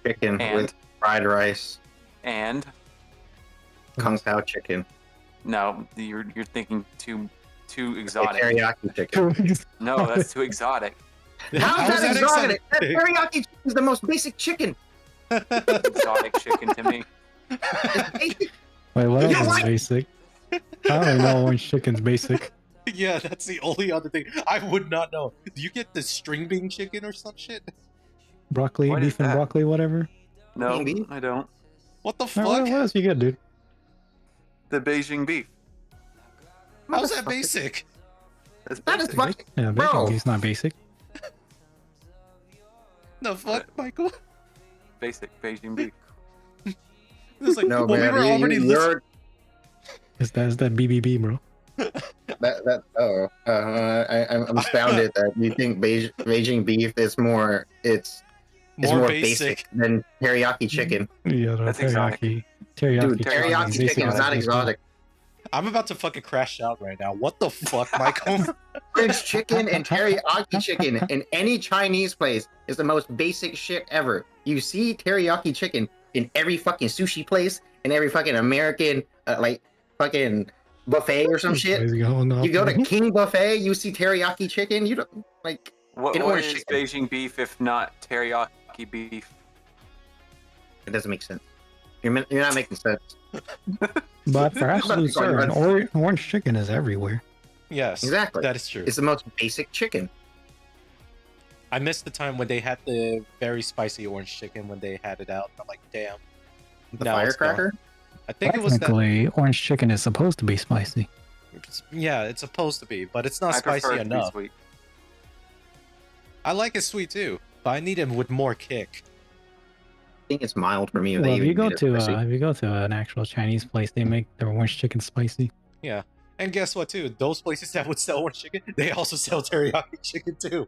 Chicken And with fried rice, and kung pao chicken, no, you're thinking too like exotic. teriyaki chicken. No, that's too exotic. How is that exotic? That exotic? teriyaki chicken is the most basic chicken. Exotic chicken to me. It's basic. Wait, what You else is what? basic? I don't even know orange chicken's basic. Yeah, that's the only other thing I would not know. Do you get the string bean chicken or some shit? Broccoli, What is beef and that? broccoli, whatever. No, Maybe. I don't. What the All right, fuck? what else you get, dude? The Beijing beef. How's that Motherfucker. basic? That's That is basic. fucking Yeah, bro. bacon beef's not basic. The fuck, Michael? Basic Beijing beef. It's like, No, well, we man. were already listening. You're Is that BBB, bro? I'm astounded that you think Beijing beef is more More basic basic. than teriyaki chicken. Yeah, the That's exotic. teriyaki. Dude, Teriyaki teriyaki is chicken is basically not beef too. exotic. I'm about to fucking crash out right now. What the fuck, Michael? French chicken and teriyaki chicken in any Chinese place is the most basic shit ever. You see teriyaki chicken in every fucking sushi place, in every fucking American like fucking buffet or some shit. What is going on? You go to King Buffet, you see teriyaki chicken. You don't like What in what orange is chicken. Beijing beef if not teriyaki beef? It doesn't make sense. You're not making sense. But for about absolute to call you certain, orange chicken is everywhere. Yes, Exactly. that is true. It's the most basic chicken. I missed the time when they had the very spicy orange chicken when they had it out. I'm like, damn. The Now it's gone. firecracker. I think it was that. Technically, orange chicken is supposed to be spicy. Yeah, it's supposed to be, but it's not I spicy prefer it to be enough. sweet. I like it sweet too, but I need it with more kick. I think it's mild for me. Well, if you go to spicy. if you go to an actual Chinese place, they make their orange chicken spicy. Yeah. And guess what too? Those places that would sell orange chicken, they also sell teriyaki chicken too.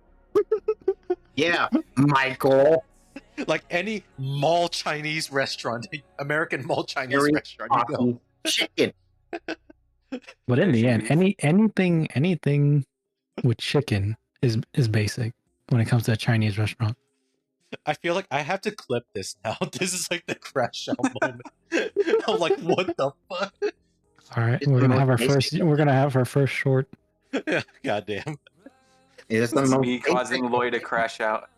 Yeah, Michael. Like any mall Chinese restaurant, American mall Chinese restaurant, you go. Teriyaki chicken. But in the Asian end, beef. anything with chicken is basic when it comes to a Chinese restaurant. I feel like I have to clip this now. This is like the crash out moment. I'm like, what the fuck? All right, It's we're the gonna most have our basic. first. We're gonna have our first short. Goddamn. It is the It's most me basic. causing Loy to crash out.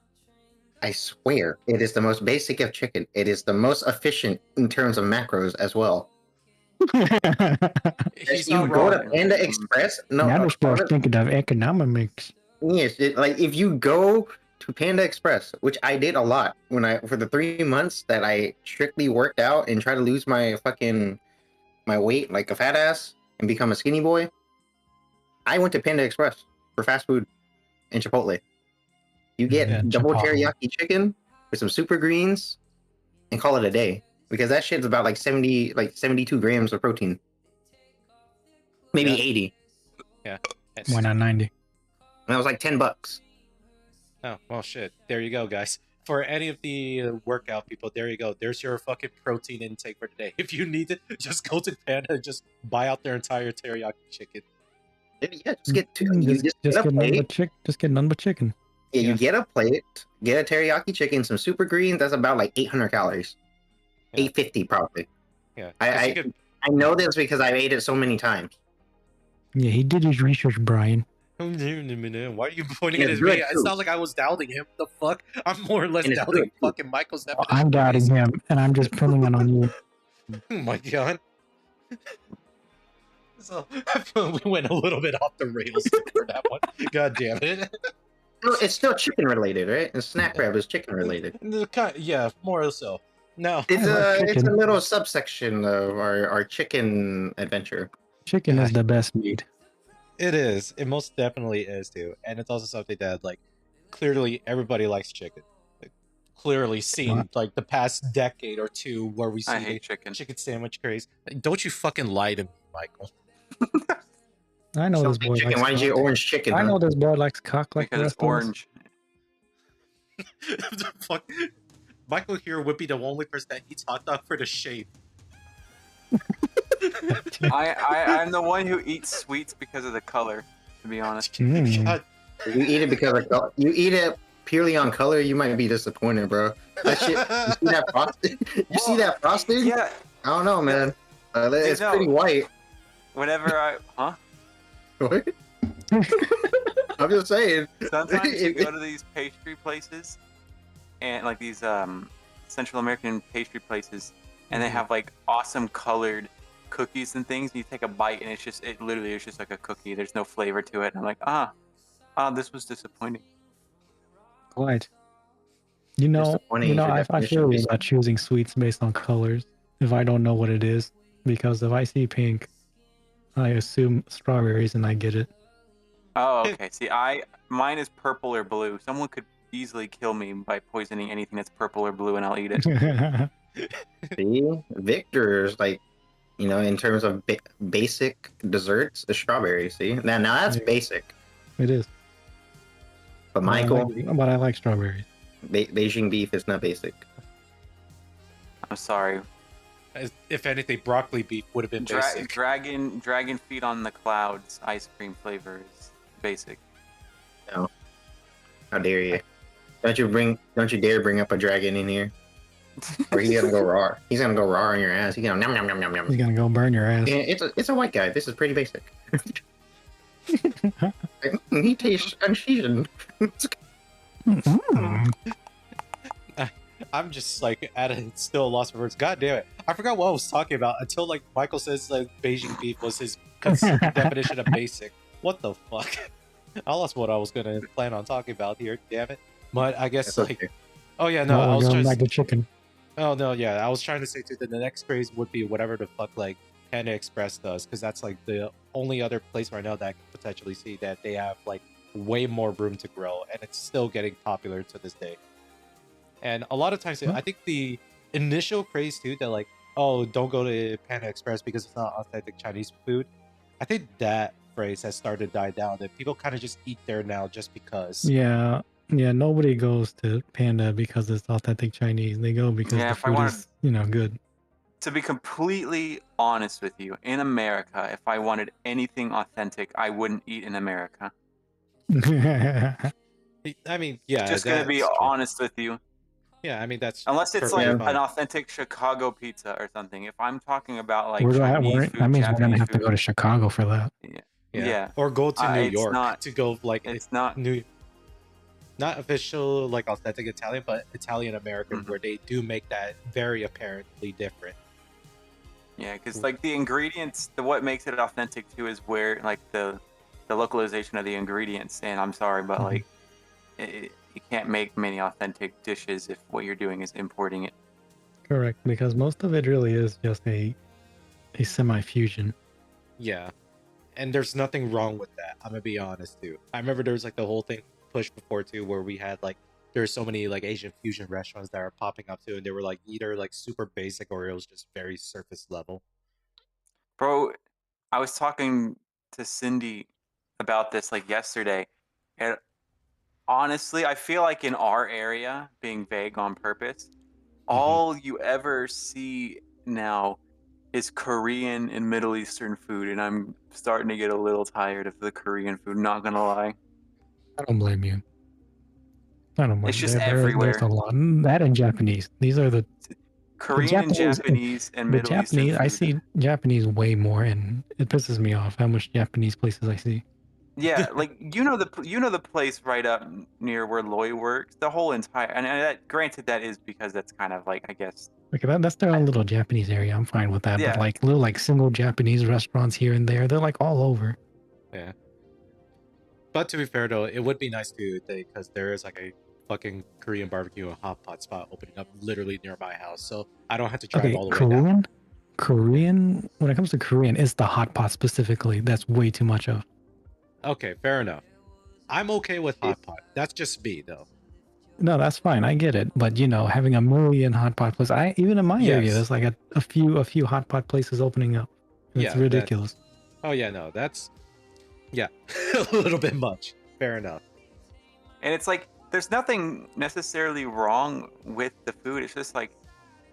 I swear, it is the most basic of chicken. It is the most efficient in terms of macros as well. He's You not go wrong. to Panda Express. No, Now just start thinking of economics. yes, like if you go to Panda Express, which I did a lot for the 3 months that I strictly worked out and tried to lose my weight like a fat ass and become a skinny boy. I went to Panda Express for fast food and Chipotle. You get Yeah, double Chipotle. teriyaki chicken with some super greens and call it a day because that shit's about like 72 grams of protein. Maybe Yeah. 80. Why not 90? And that was like $10. Oh, well, shit. There you go, guys. For any of the workout people, there you go. There's your fucking protein intake for today. If you need it, just go to Panda and just buy out their entire teriyaki chicken. Yeah, just get two. Just Get a get none plate. but Just get none but chicken. Yeah, Yeah. you get a plate, get a teriyaki chicken, some super greens. That's about like 800 calories. Yeah. 850 probably. Yeah. 'Cause I you could- I know this because I've ate it so many times. Yeah, he did his research, Brian. Why are you pointing Yeah, it at do me? it It's too. not like I was doubting him. The fuck? I'm more or less And it's doubting good, too. fucking Michael's Well, definition. I'm doubting him, and I'm just pinning it on you. Oh my god. So I feel we went a little bit off the rails for that one. God damn it. It's still chicken related, right? And snack wrap is chicken related. Yeah, more or so. No. It's I like it's a chicken. little subsection of our chicken adventure. Chicken is the best meat. It is. It most definitely is too. And it's also something that like clearly everybody likes chicken. Like, clearly seen like the past decade or two where we I see hate chicken. chicken sandwich craze. Like, don't you fucking lie to me, Michael. I know this boy Chicken. likes Why did you cock. orange chicken? I huh? know this boy likes cock like the Because rest it's of us. orange. The fuck? Michael here would be the only person that eats hot dog for the shape. I'm the one who eats sweets because of the color, to be honest. Mm. God, You eat it because of you eat it purely on color. You might be disappointed, bro. That shit. You see that frosting? You see that frosting? Yeah, I don't know, man. It's no. pretty white. whenever Huh? What? I'm just saying. Sometimes you go to these pastry places, and like these Central American pastry places, and they have like awesome colored cookies and things. And you take a bite, and it literally is just like a cookie. There's no flavor to it. And I'm like, this was disappointing. Quite. You There's know, the 20 for I definition feel based not choosing sweets based on colors if I don't know what it is, because if I see pink, I assume strawberries and I get it. Oh, okay. See, mine is purple or blue. Someone could easily kill me by poisoning anything that's purple or blue, and I'll eat it. See, Victor's like, in terms of basic desserts, the strawberry. See, now that's Yeah. basic. It is. But But Michael, I like strawberries. Beijing beef is not basic. I'm sorry. If anything, broccoli beef would have been basic. Dragon feet on the clouds ice cream flavor is basic. No, how dare you? Don't you dare bring up a dragon in here, or he's gonna go raw. He's gonna go raw on your ass. He's gonna nom nom nom nom nom. He's gonna go burn your ass. Yeah, it's a white guy. This is pretty basic. He tastes unseasoned. I'm just like still a loss for words. God damn it! I forgot what I was talking about until like Michael says like Beijing beef was his definition of basic. What the fuck? I lost what I was gonna plan on talking about here. Damn it! But I guess That's like, okay. oh yeah, no, No, I we're was going just back to chicken. oh no, yeah, I was trying to say too that the next craze would be whatever the fuck like Panda Express does, because that's like the only other place right now that I can potentially see that they have like way more room to grow, and it's still getting popular to this day. And a lot of times, I think the initial craze too that like, oh, don't go to Panda Express because it's not authentic Chinese food. I think that phrase has started to die down, and people kind of just eat there now just because. Yeah, nobody goes to Panda because it's authentic Chinese. They go because Yeah, the if I food wanted is, good. to be completely honest with you, in America, if I wanted anything authentic, I wouldn't eat in America. I mean, yeah, Just gonna be that's true. honest with you. Yeah, I mean that's Unless it's like perfectly fine. an authentic Chicago pizza or something. If I'm talking about like We're gonna have, Chinese that food, means we're gonna Japanese have to food, go to Chicago for that. yeah. Or go to New It's York not. to go like It's not. not official like authentic Italian, but Italian American, Mhm. where they do make that very apparently different. Yeah, because like the ingredients, what makes it authentic too is where like the localization of the ingredients. And I'm sorry, but Mhm. like you can't make many authentic dishes if what you're doing is importing it. Correct, because most of it really is just a semi-fusion. Yeah, and there's nothing wrong with that. I'm gonna be honest too. I remember there was like the whole thing pushed before too, where we had like there's so many like Asian fusion restaurants that are popping up too, and they were like either like super basic or it was just very surface level. Bro, I was talking to Cindy about this like yesterday, and honestly, I feel like in our area, being vague on purpose, all you ever see now is Korean and Middle Eastern food, and I'm starting to get a little tired of the Korean food, not gonna lie. I don't blame you. I don't blame It's you. just There's a everywhere. lot. That and Japanese. These are the Korean and Japanese and the Middle Eastern Japanese. I food. see Japanese way more, and it pisses me off how much Japanese places I see. Yeah, like you know the place right up near where Loy works. The whole entire and that, granted, that is because that's kind of like I guess. Okay, that's their own little Japanese area. I'm fine with that. Yeah. But like little like single Japanese restaurants here and there, they're like all over. Yeah. But to be fair though, it would be nice too because there is like a fucking Korean barbecue and hot pot spot opening up literally near my house, so I don't have to drive all the way down. Korean. When it comes to Korean, it's the hot pot specifically. That's way too much of. Okay, fair enough. I'm okay with hot pot. That's just me though. No, that's fine. I get it. But having a million hot pot places, even in my area, there's like a few hot pot places opening up. It's ridiculous. Oh yeah, no, that's a little bit much. Fair enough. And it's like there's nothing necessarily wrong with the food. It's just like,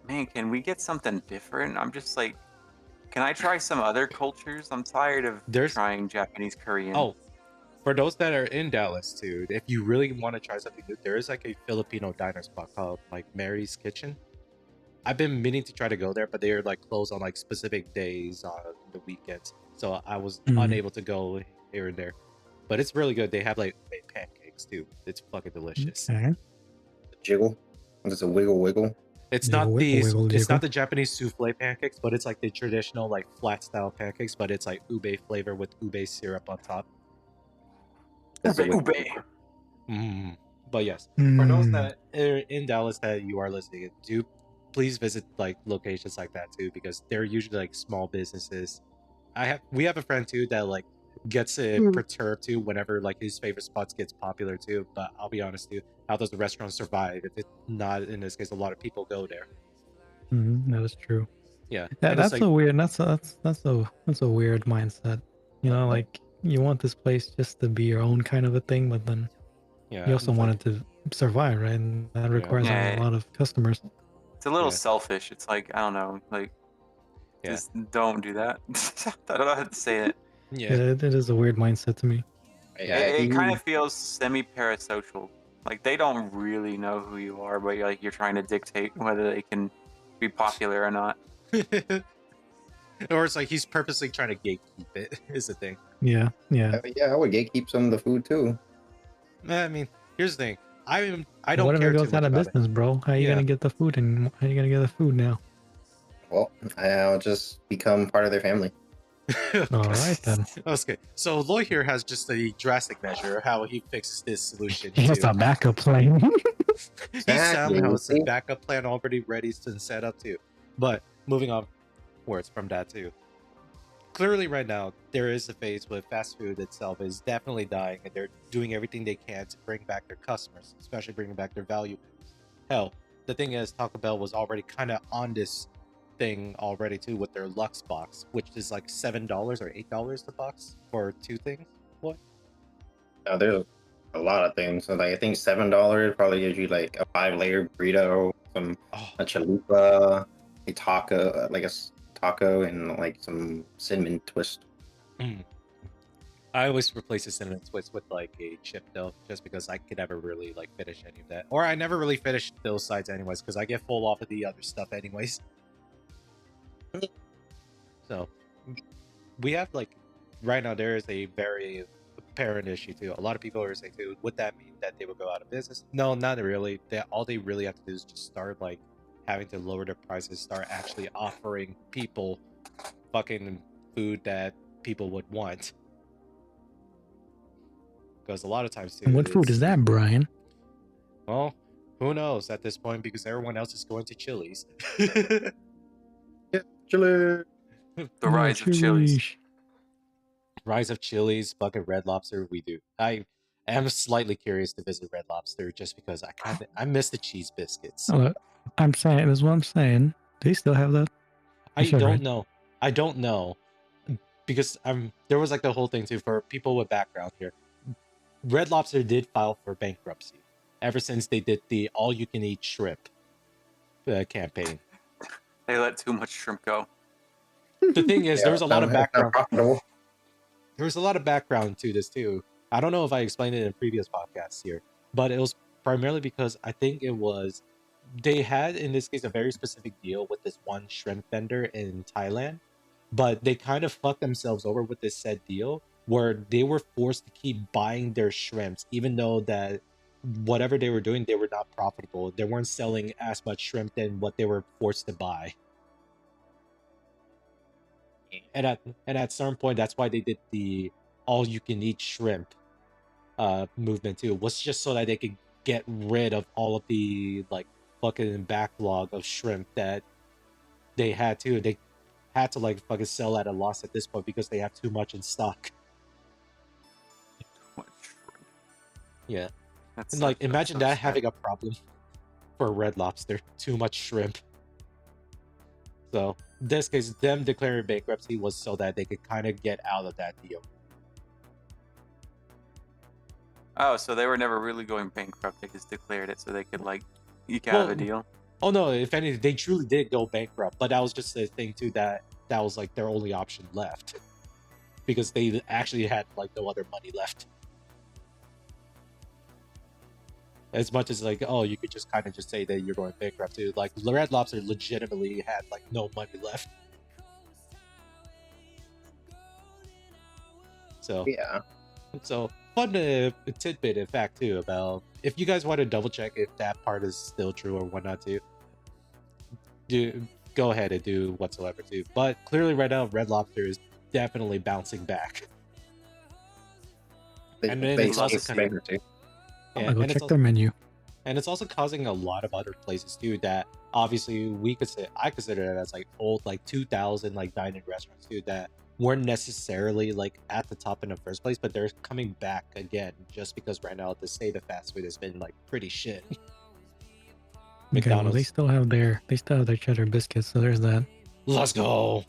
man, can we get something different? I'm just like, can I try some other cultures? I'm tired of trying Japanese, Korean. Oh, for those that are in Dallas too, if you really want to try something new, there is like a Filipino diner spot called like Mary's Kitchen. I've been meaning to try to go there, but they are like closed on like specific days on the weekends, so I was unable to go here and there. But it's really good. They have like pancakes too. It's fucking delicious. Okay. Jiggle. It's a wiggle. It's not these. It's not the Japanese souffle pancakes, but it's like the traditional like flat style pancakes. But it's like ube flavor with ube syrup on top. Ube. But yes, for those Mm. that are in Dallas that you are listening, do please visit like locations like that too, because they're usually like small businesses. We have a friend too that like gets perturbed too whenever like his favorite spots gets popular too. But I'll be honest too, how does the restaurant survive if it's not, in this case, a lot of people go there? That is true. Yeah, That and it's that's like a weird. That's a weird mindset. You know, like you want this place just to be your own kind of a thing, but then yeah, you also it's want like it to survive, right? And that Yeah. requires a Yeah, lot of customers. it's a little Yeah. selfish. It's like, I don't know, like Yeah. just don't do that. I don't know how to say it. yeah, It is a weird mindset to me. yeah, It kind of feels semi-parasocial. Like they don't really know who you are, but you're trying to dictate whether they can be popular or not. or it's like he's purposely trying to gatekeep it. Is the thing. Yeah, yeah. Yeah, I would gatekeep some of the food too. I mean, here's the thing. I What don't if it care too goes out much of about it. business, bro? How you Yeah. gonna get the food and how you gonna get the food now? Well, I'll just become part of their family. All right then. Okay, so Lloyd here has just a drastic measure of how he fixes this solution. He has too. a backup plan. He Exactly, somehow you has a see? backup plan already ready to set up too. But moving on words from that too. Clearly, right now there is a phase where fast food itself is definitely dying, and they're doing everything they can to bring back their customers, especially bringing back their value members. Hell, the thing is, Taco Bell was already kind of on this thing already too with their Lux box, which is like $7 or $8 a box for two things. What? Now, there's a lot of things. So, like, I think $7 probably gives you like a 5-layer burrito, Oh, a chalupa, a taco, taco, and like some cinnamon twist. I always replace the cinnamon twist with like a chip though, just because I could never really like finish any of that, or I never really finish those sides anyways, because I get full off of the other stuff anyways. So we have like right now there is a very apparent issue too. A lot of people are saying too, would that mean that they would go out of business? No, not really. All they really have to do is just start like having to lower their prices, start actually offering people fucking food that people would want. Because a lot of times too, And what food is that, Brian? well, who knows at this point, because everyone else is going to Chili's. Chili. The rise of Chili's. Rise of Chili's, fucking Red Lobster, we do. I am slightly curious to visit Red Lobster just because I miss the cheese biscuits. I'm saying, that's what I'm saying. Do they still have that? I sure, don't right? know. I don't know. Because there was like the whole thing too for people with background here. Red Lobster did file for bankruptcy ever since they did the all-you-can-eat shrimp campaign. They let too much shrimp go. The thing is, Yeah, there was a lot of it's not background. profitable. There was a lot of background to this too. I don't know if I explained it in previous podcasts here, but it was primarily because I think it was they had in this case a very specific deal with this one shrimp vendor in Thailand, but they kind of fucked themselves over with this said deal where they were forced to keep buying their shrimps even though that whatever they were doing they were not profitable. They weren't selling as much shrimp than what they were forced to buy. And at some point that's why they did the all you can eat shrimp movement too, was just so that they could get rid of all of the like fucking backlog of shrimp that they had to. They had to like fucking sell at a loss at this point because they have too much in stock. Too much shrimp. Yeah. That's And like imagine that sad. having a problem for Red Lobster. Too much shrimp. So in this case, them declaring bankruptcy was so that they could kind of get out of that deal. Oh, so they were never really going bankrupt. They just declared it so they could like eke out of a deal. Oh no, if anything, they truly did go bankrupt, but that was just the thing too that was like their only option left. Because they actually had like no other money left. As much as like, oh, you could just kind of just say that you're going bankrupt too. Like Red Lobster legitimately had like no money left. So Yeah. So fun tidbit, in fact, too, about if you guys want to double check if that part is still true or whatnot, too, go ahead and do whatsoever, too. But clearly, right now, Red Lobster is definitely bouncing back. And then They it's also escaped kind of bankruptcy. I'm gonna go check their menu. And it's also causing a lot of other places too that obviously I consider it as like old like 2000 like dining restaurants too that weren't necessarily like at the top in the first place, but they're coming back again just because right now the state of fast food has been like pretty shit. Okay, well McDonald's. they still have their cheddar biscuits, so there's that. Let's go.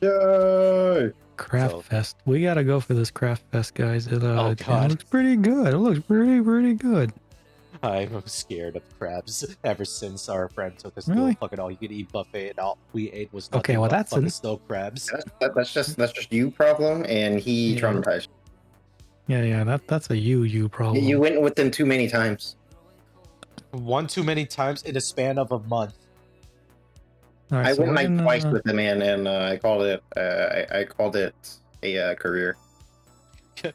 Yay! Craft So- Fest. We gotta go for this Craft Fest, guys. It God. looks pretty good. It looks pretty good. I'm scared of crabs ever since our friend took us to Really? a fucking all-you-can-eat buffet and all we ate was nothing Okay, well, but that's fucking an- snow crabs. That's just you problem, and he Yeah. traumatized. Yeah, that's a you problem. You went with them too many times. One too many times in a span of a month. All right, I so went we're like in, twice with the man, and I called it. I called it a career.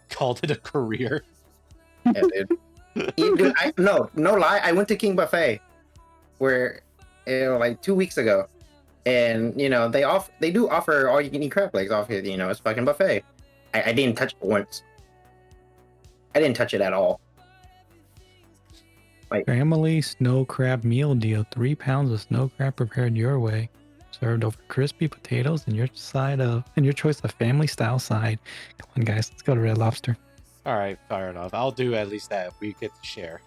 Called it a career. Yeah, dude. No lie. I went to King Buffet, where like 2 weeks ago, and they do offer all you can eat crab legs off it. It's fucking buffet. I didn't touch it once. I didn't touch it at all. Family snow crab meal deal. 3 pounds of snow crab prepared your way, served over crispy potatoes and your choice of family style side. Come on, guys, let's go to Red Lobster. All right, fair enough. I'll do at least that. We get to share.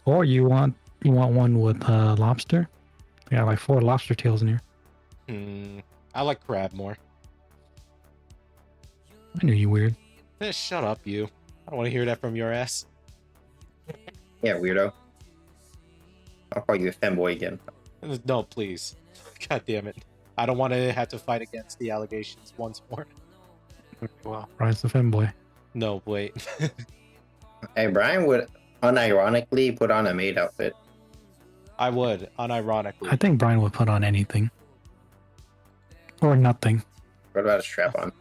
Or you want one with lobster? We got like 4 lobster tails in here. I like crab more. I knew you weird. Shut up, you. I don't want to hear that from your ass. Yeah, weirdo. I'll call you a femboy again. No, please. God damn it. I don't want to have to fight against the allegations once more. Well, Brian's the femboy. No, wait. Hey, Brian would unironically put on a maid outfit. I would, unironically. I think Brian would put on anything. Or nothing. What about a strap on?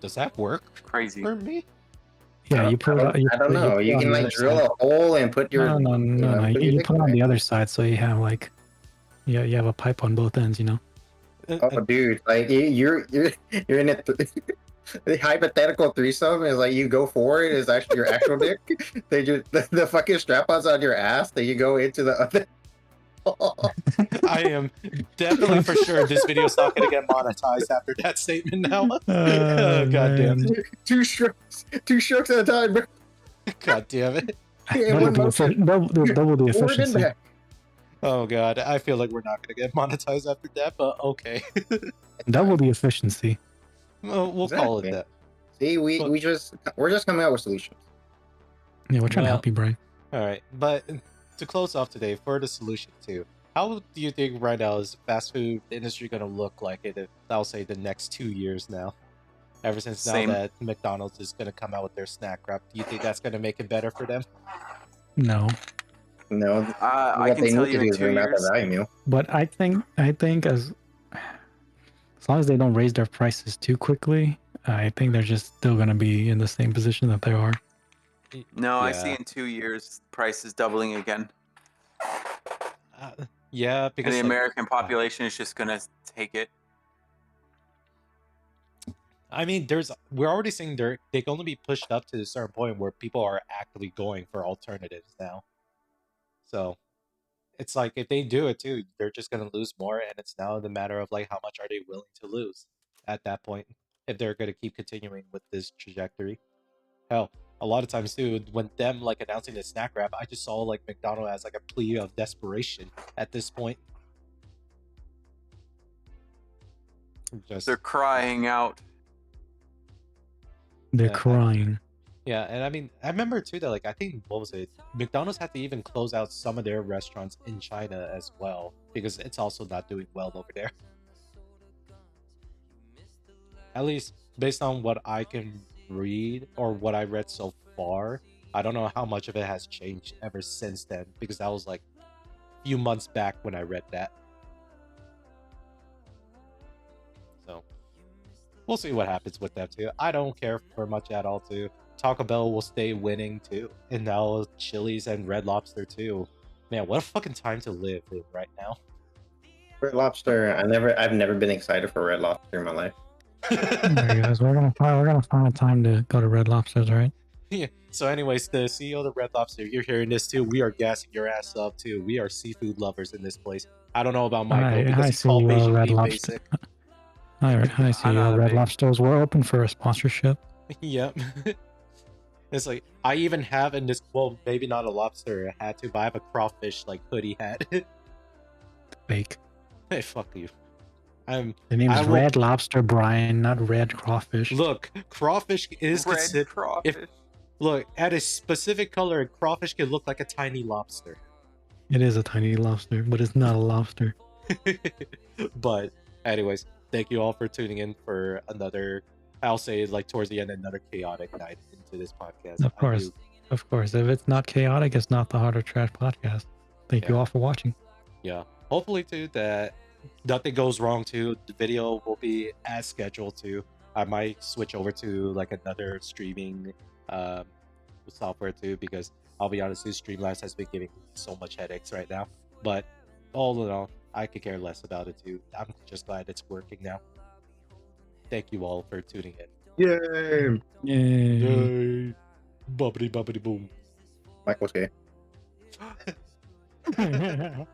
Does that work Crazy. for me? Yeah, you put. I don't know. You can like drill a hole and put your. No. put your You dick put in on there. the other side, so you have like, you have a pipe on both ends. Oh, dude, like you're in it. The hypothetical threesome is like you go forward is actually your actual dick. They just the fucking strap-ons on your ass. Then you go into the other. I am definitely for sure this video's not going to get monetized after that statement now. Oh, God damn man. it. two strokes at a time, bro. God damn it. Yeah, Double one the, motion. double the Forward and efficiency. back. Oh, God. I feel like we're not going to get monetized after that, but okay. Double the efficiency. Well, we'll call it Exactly. that. See, we're just coming out with solutions. Yeah, we're trying to Well, help you, Brian. All right. But to close off today, for the solution too, how do you think right now is the fast food industry going to look like in, I'll say, the next 2 years now? Ever since Same. now that McDonald's is going to come out with their snack wrap, do you think that's going to make it better for them? No, No, I what can they tell need you to do in is 2 bring back the years. value meal. but I think as long as they don't raise their prices too quickly, I think they're just still gonna be in the same position that they are. No, I Yeah. see in 2 years prices doubling again, Yeah, and because the like, American population is just gonna take it. I mean, we're already seeing they can only be pushed up to a certain point where people are actively going for alternatives now. So it's like if they do it too, they're just gonna lose more, and it's now the matter of like how much are they willing to lose at that point if they're gonna keep continuing with this trajectory. Hell, a lot of times too, when them like announcing the snack wrap, I just saw like McDonald's as like a plea of desperation at this point. Just They're crying out. They're Yeah, crying. yeah, and I mean, I remember too that like I think what was it? McDonald's had to even close out some of their restaurants in China as well because it's also not doing well over there. At least based on what I can read or what I read so far, I don't know how much of it has changed ever since then because that was like a few months back when I read that. So we'll see what happens with that too. I don't care for much at all too. Taco Bell will stay winning too, and now Chili's and Red Lobster too. Man, what a fucking time to live in right now. Red Lobster. I've never been excited for Red Lobster in my life. Alright, guys, we're gonna find a time to go to Red Lobsters, all right? Yeah. So, anyways, the CEO of the Red Lobster, you're hearing this too. We are gassing your ass up too. We are seafood lovers in this place. I don't know about Michael because Hi, he's called CEO Beijing Red Being Lobster. Basic. Hi, I'm CEO not a Red big. Lobsters. We're open for a sponsorship. Yep. It's like I even have in this. Well, maybe not a lobster hat too, but I have a crawfish like hoodie hat. Fake. Hey, fuck you. I'm. The name I is will Red Lobster, Brian, not Red Crawfish. look. Crawfish is Red considered. crawfish. If look at a specific color, crawfish can look like a tiny lobster. It is a tiny lobster, but it's not a lobster. But anyways, thank you all for tuning in for another. I'll say like towards the end, another chaotic night into this podcast. Of course. Of course. If it's not chaotic, it's not the Harder Trash podcast. Thank you Yeah. all for watching. Yeah. Hopefully too that nothing goes wrong too. The video will be as scheduled too. I might switch over to like another streaming um software too because I'll be honest, this Streamlabs has been giving me so much headaches right now. But all in all, I could care less about it too. I'm just glad it's working now. Thank you all for tuning in. Yay! Yay. Yay! Bubbly bubbly boom. Michael's gay. Yeah.